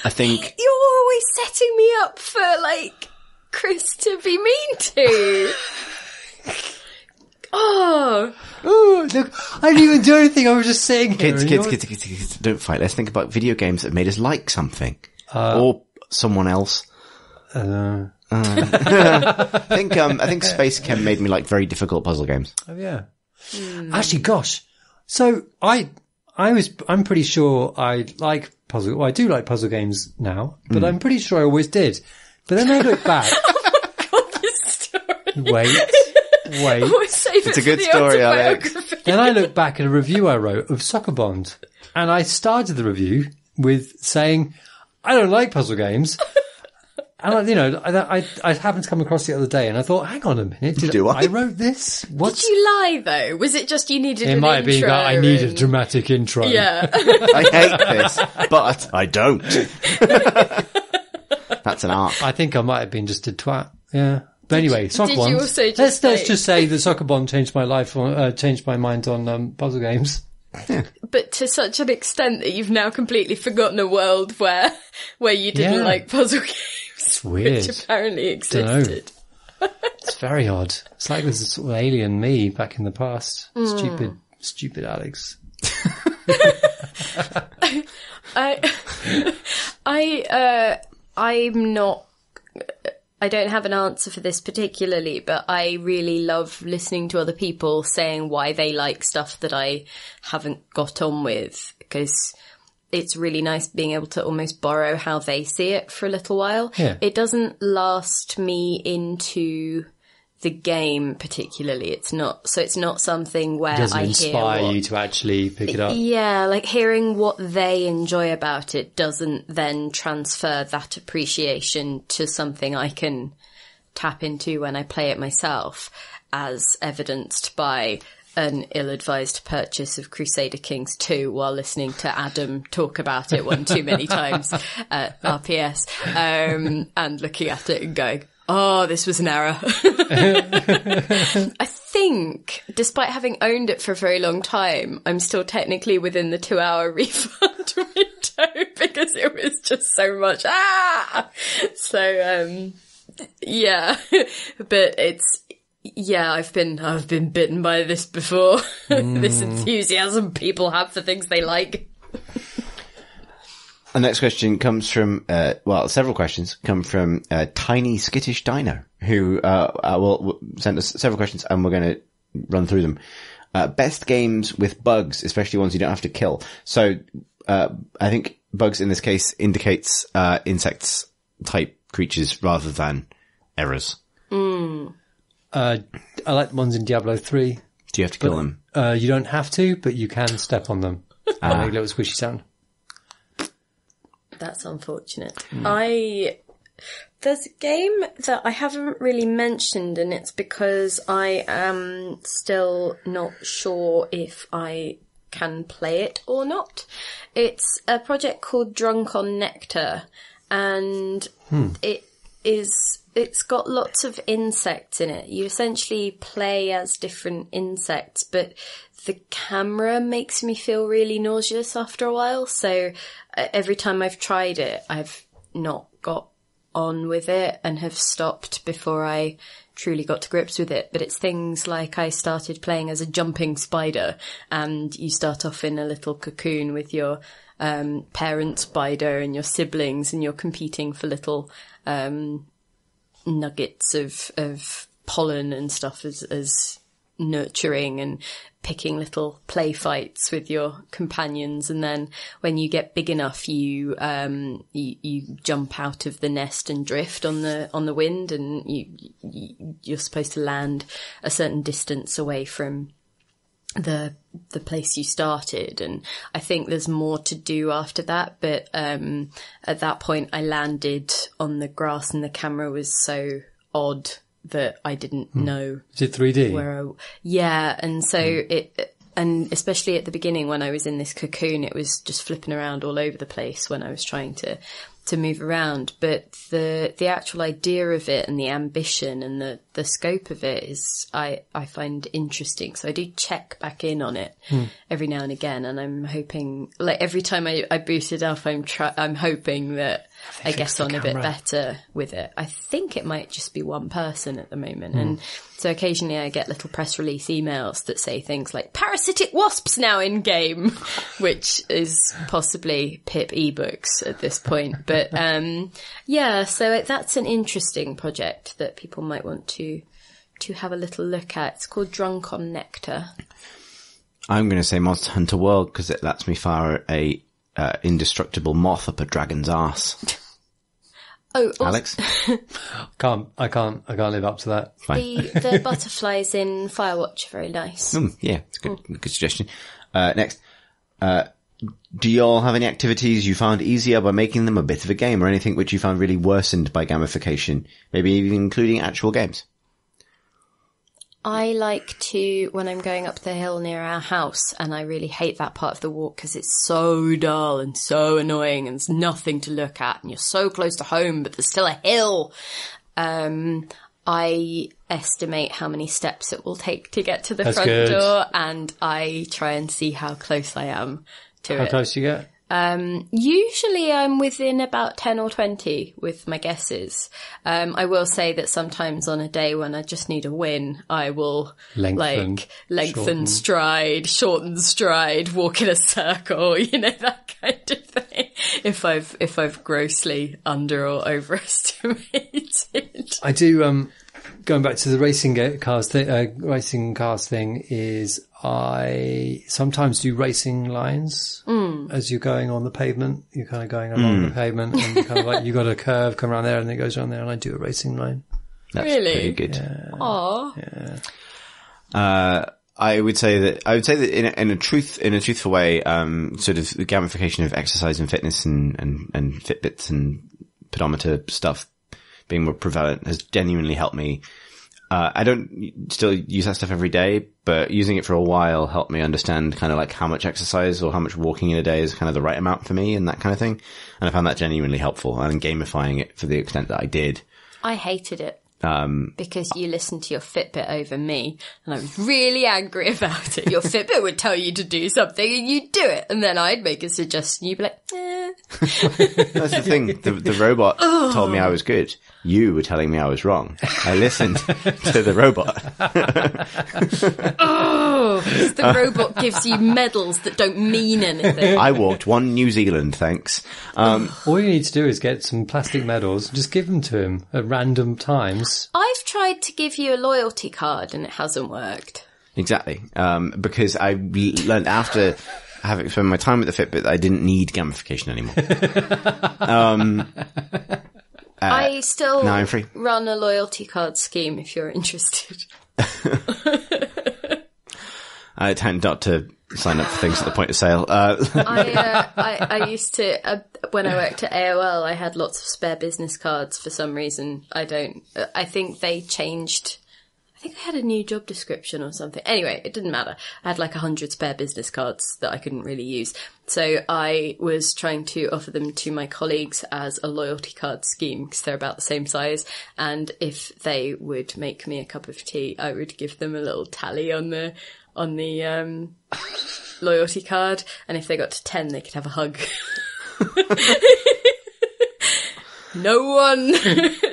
I think. You're always setting me up for, like, Chris to be mean to. Oh, Look, I didn't even do anything. I was just sitting here. Kids, and kids, don't fight. Let's think about video games that made us like something. Or someone else. I think Space Chem made me like very difficult puzzle games. Oh, yeah. Actually, gosh. So I'm pretty sure I like puzzle. Well, I do like puzzle games now, but I'm pretty sure I always did. But then I look back. God, this story. Wait. Always save It's it a good for the story, Alex. autobiography. Then I look back at a review I wrote of Soccer Bond, and I started the review with saying, I don't like puzzle games. And I happened to come across it the other day, and I thought, hang on a minute, Do I? I wrote this? What? Did you lie, though? Was it just you needed It an might be intro that I need a and- dramatic intro. Yeah. I hate this, but I don't. That's an art. I think I might have been just a twat. Yeah. But anyway, Soccer did Bond. you also just let's say- just say that Soccer Bond changed my life, changed my mind on puzzle games. But to such an extent that you've now completely forgotten a world where you didn't Yeah. like puzzle games. It's weird. Which apparently Dunno. existed. It's very odd. It's like there's a sort of alien me back in the past. Stupid Alex. I'm not. I don't have an answer for this particularly, but I really love listening to other people saying why they like stuff that I haven't got on with, because it's really nice being able to almost borrow how they see it for a little while. Yeah. It doesn't last me into the game particularly. It's not something where It doesn't I inspire hear what, you to actually pick it up. yeah, like hearing what they enjoy about it doesn't then transfer that appreciation to something I can tap into when I play it myself, as evidenced by an ill-advised purchase of Crusader Kings 2 while listening to Adam talk about it one too many times at RPS, and looking at it and going, oh, this was an error. I think, despite having owned it for a very long time, I'm still technically within the 2-hour refund window. show because it was just so much. So, yeah, but I've been bitten by this before. This enthusiasm people have for things they like. The next question comes from, several questions come from Tiny Skittish Dino, who will send us several questions, and we're going to run through them. Best games with bugs, especially ones you don't have to kill. So I think bugs in this case indicates insects type creatures rather than errors. I like the ones in Diablo 3. Do you have to kill them? You don't have to, but you can step on them and make a little squishy sound. That's unfortunate. There's a game that I haven't really mentioned, and it's because I am still not sure if I can play it or not. It's a project called Drunk on Nectar, and it's got lots of insects in it. You essentially play as different insects, but the camera makes me feel really nauseous after a while. So every time I've tried it, I've not got on with it and have stopped before I truly got to grips with it. But it's things like I started playing as a jumping spider, and you start off in a little cocoon with your parent spider and your siblings, and you're competing for little nuggets of pollen and stuff as nurturing, and picking little play fights with your companions. And then when you get big enough, you jump out of the nest and drift on the wind, and you're supposed to land a certain distance away from the place you started. And I think there's more to do after that, but at that point I landed on the grass and the camera was so odd that I didn't know. Is it 3D? And so and especially at the beginning when I was in this cocoon, it was just flipping around all over the place when I was trying to move around. But the actual idea of it and the ambition and the scope of it is, I find interesting. So I do check back in on it every now and again. And I'm hoping, like every time I boot it up, I'm hoping that I get on a bit better with it. I think it might just be one person at the moment. And so occasionally I get little press release emails that say things like parasitic wasps now in game, which is possibly Pip ebooks at this point. But so that's an interesting project that people might want to have a little look at. It's called Drunk on Nectar. I'm going to say Monster Hunter World because it lets me fire a indestructible moth up a dragon's arse. Oh, Alex? I can't live up to that. The butterflies in Firewatch are very nice. Yeah, it's a good suggestion. Next. Do you all have any activities you found easier by making them a bit of a game, or anything which you found really worsened by gamification? Maybe even including actual games? I like to, when I'm going up the hill near our house, and I really hate that part of the walk because it's so dull and so annoying and there's nothing to look at and you're so close to home, but there's still a hill. I estimate how many steps it will take to get to the front door, and I try and see how close I am to it. How close do you get? Usually I'm within about 10 or 20 with my guesses. I will say that sometimes on a day when I just need a win, I will lengthen stride, shorten stride, walk in a circle, that kind of thing. If I've grossly under or overestimated. I do, going back to the racing cars thing is I sometimes do racing lines as you're going on the pavement. You're kind of going along the pavement and you're kind of like, you got a curve, come around there and it goes around there, and I do a racing line. That's really? Pretty good. Yeah. Aww. Yeah. I would say that in a truthful way, sort of the gamification of exercise and fitness and Fitbits and pedometer stuff being more prevalent has genuinely helped me. I don't still use that stuff every day, but using it for a while helped me understand kind of like how much exercise or how much walking in a day is kind of the right amount for me and that kind of thing. And I found that genuinely helpful, and gamifying it for the extent that I did. I hated it. Because you listened to your Fitbit over me, and I was really angry about it. Your Fitbit would tell you to do something and you'd do it, and then I'd make a suggestion, you'd be like, That's the thing. The robot told me I was good. You were telling me I was wrong. I listened to the robot. The robot gives you medals that don't mean anything. I walked 1 New Zealand, thanks. All you need to do is get some plastic medals and just give them to him at random times. I've tried to give you a loyalty card and it hasn't worked. Exactly. Because I learned after having spent my time with the Fitbit that I didn't need gamification anymore. I still now I'm free. run a loyalty card scheme if you're interested. I tend not to sign up for things at the point of sale. I used to, when I worked at AOL, I had lots of spare business cards for some reason. I think they changed. I think I had a new job description or something. Anyway, it didn't matter. I had like 100 spare business cards that I couldn't really use. So I was trying to offer them to my colleagues as a loyalty card scheme because they're about the same size. And if they would make me a cup of tea, I would give them a little tally on the loyalty card. And if they got to 10, they could have a hug. No one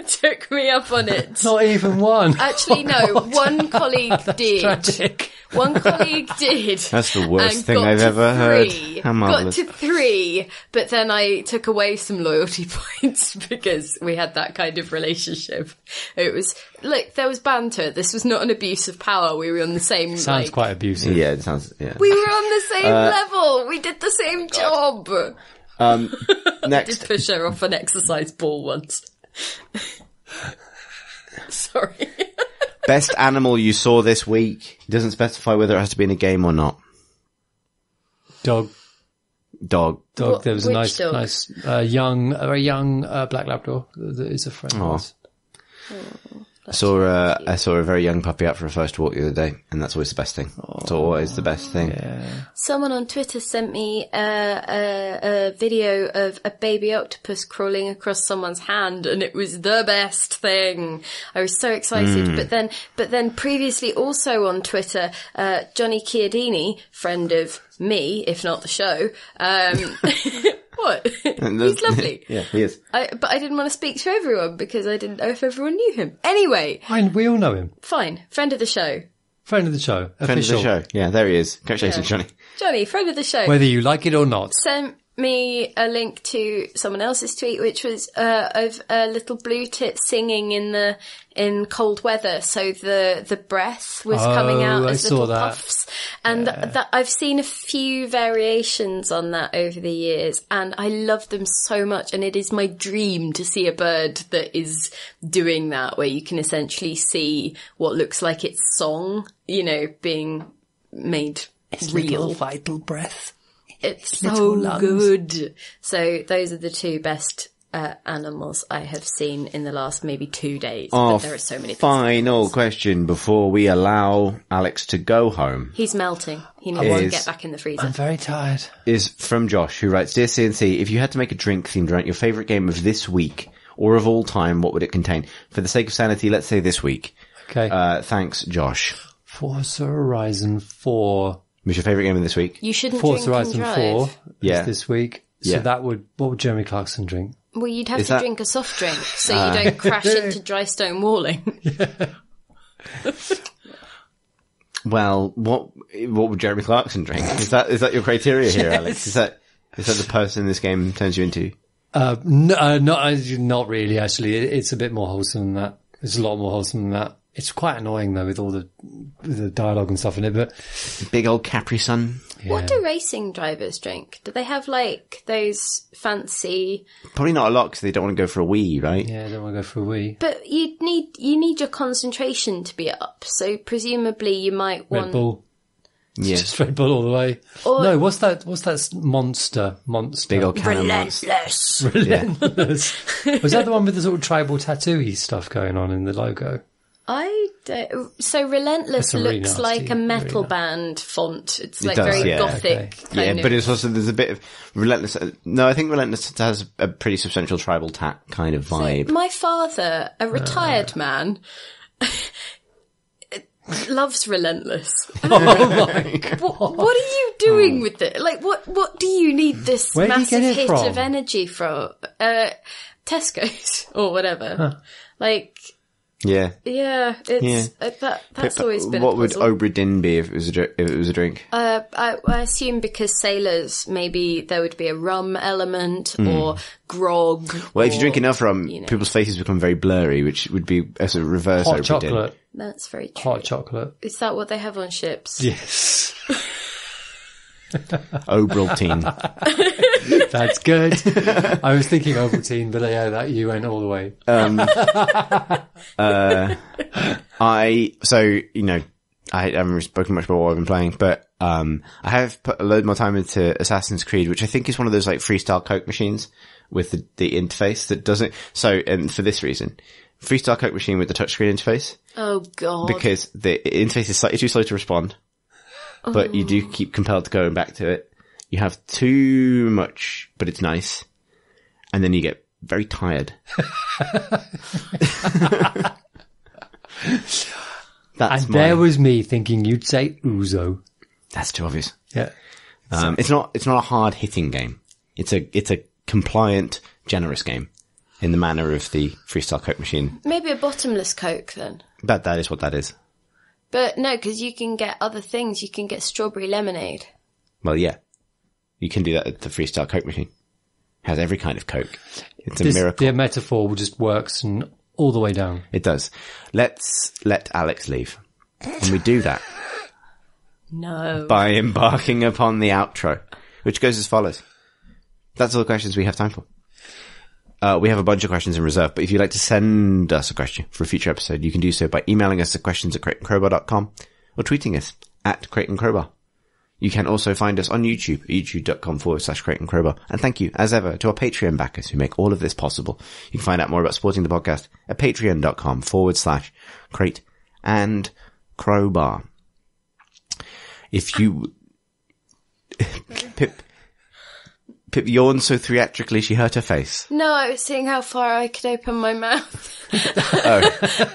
took me up on it. Not even one. Actually, no. One colleague did. Tragic. One colleague did. That's the worst and thing got I've to ever heard. How got marvellous. to 3, but then I took away some loyalty points because we had that kind of relationship. It was, look, there was banter. This was not an abuse of power. We were on the same, Sounds quite abusive. Yeah, it sounds, yeah. we were on the same level. We did the same job. Next. Did push her off an exercise ball once. Sorry. Best animal you saw this week. It doesn't specify whether it has to be in a game or not. Dog. Dog. There was a Which dog? nice, young black Labrador that is a friend of ours. I saw a very young puppy out for a first walk the other day, and that's always the best thing. It's always the best thing. Yeah. Someone on Twitter sent me a video of a baby octopus crawling across someone's hand, and it was the best thing. I was so excited. But then previously also on Twitter, Johnny Chiodini, friend of me, if not the show, what? He's lovely. Yeah, he is. But I didn't want to speak to everyone because I didn't know if everyone knew him. Anyway, Fine, we all know him. fine. Friend of the show. Friend of the show. Friend Official. of the show. Yeah, there he is. Congratulations, Johnny. Johnny, friend of the show. Whether you like it or not. Sent me a link to someone else's tweet, which was of a little blue tit singing in cold weather. So the breath was coming out as little puffs. And that I've seen a few variations on that over the years, and I love them so much. And it is my dream to see a bird that is doing that, where you can essentially see what looks like its song, being made real. Vital breath. It's little so lungs. good. So those are the 2 best animals I have seen in the last maybe 2 days. But there are so many. Final question before we allow Alex to go home He's melting. He needs to get back in the freezer. I'm very tired. is from Josh, who writes, Dear CNC, if you had to make a drink themed around your favourite game of this week or of all time, what would it contain? For the sake of sanity, let's say this week. Okay. Thanks, Josh. Forza Horizon 4. What's your favourite game of this week? You shouldn't Forza drink Horizon and 4 drive. Yeah. is this week. So Yeah. what would Jeremy Clarkson drink? Well, you'd have Is to that- drink a soft drink so you don't crash into dry stone walling. Well, what would Jeremy Clarkson drink? Is that your criteria here, Alex? Is that the person this game turns you into? Not really, actually. It's a bit more wholesome than that. It's a lot more wholesome than that. It's quite annoying though with all the dialogue and stuff in it, but Big old Capri Sun. yeah. What do racing drivers drink? Do they have like those fancy? Probably not a lot because they don't want to go for a wee, right? Yeah, I don't want to go for a wee. But you need your concentration to be up. So presumably you might want Red Bull. Yeah. Just Red Bull all the way. Or- No, what's that monster? Big old can of monster. relentless. Relentless. Was that the one with the sort of tribal tattoo-y stuff going on in the logo? I don't. So relentless That's a really looks nasty, like a metal really band font. It's like does, very yeah. gothic. Okay. Yeah, Kind of. but it's also, there's a bit of Relentless. No, I think Relentless has a pretty substantial tribal kind of vibe. My father, a retired man, Love's relentless. Oh my God. What are you doing with it? Like, what do you need this Where do you massive get it hit from? of energy from? Tesco's or whatever. Huh. Like, Yeah. yeah, it's that's always been. What a would puzzle. Obra Dinn be if it was a drink? I assume because sailors, maybe there would be a rum element or grog. Well, if you drink or, enough rum, you know. people's faces become very blurry, which would be a sort of reverse Hot Obra chocolate. That's very true. Hot chocolate. Is that what they have on ships? Yes. Dinn. Obraltine. That's good. I was thinking Ovaltine, but yeah, that you went all the way. I haven't spoken much about what I've been playing, but I have put a load more time into Assassin's Creed, which I think is one of those like freestyle Coke machines with the interface that doesn't. So, and for this reason, freestyle Coke machine with the touchscreen interface, Oh God. because the interface is slightly too slow to respond, but you do keep compelled to going back to it. You have too much, but it's nice, and then you get very tired. And there was me thinking you'd say Uzo. That's too obvious. Yeah. It's not a hard hitting game. It's a compliant, generous game in the manner of the freestyle Coke machine. Maybe a bottomless Coke then. But that is what that is. But no, because you can get other things. You can get strawberry lemonade. Well, yeah. You can do that at the freestyle Coke machine. It has every kind of Coke. It's a This, miracle. the metaphor just works and all the way down. It does. Let's let Alex leave. And we do that No. by embarking upon the outro, which goes as follows. That's all the questions we have time for. We have a bunch of questions in reserve, but if you'd like to send us a question for a future episode, you can do so by emailing us at questions@crateandcrowbar.com or tweeting us at crateandcrowbar. You can also find us on YouTube at youtube.com/crateandcrowbar. And thank you, as ever, to our Patreon backers who make all of this possible. You can find out more about supporting the podcast at patreon.com/crateandcrowbar. If you... Pip yawned so theatrically she hurt her face. No, I was seeing how far I could open my mouth. Oh.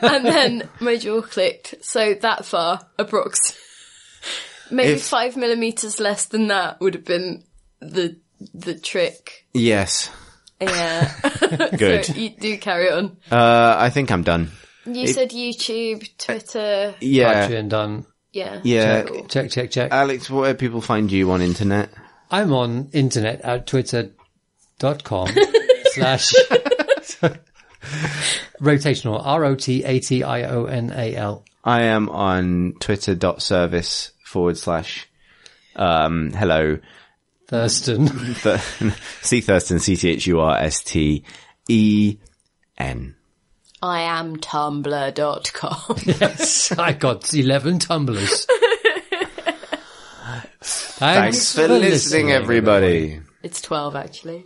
And then my jaw clicked. So that far, approx. Maybe 5 millimeters less than that would have been the trick. Yes. Yeah. Good. So you do carry on. I think I'm done. You said YouTube, Twitter. Yeah. Patreon done. Yeah. Yeah. Cool. Check. Alex, where do people find you on internet? I'm on internet at twitter.com / rotational, ROTATIONAL. I am on twitter.service / hello. Thurston. C Thurston, CTHURSTEN. I am Tumblr.com. Yes, I got 11 tumblers. Thanks for listening, everybody. It's 12 actually.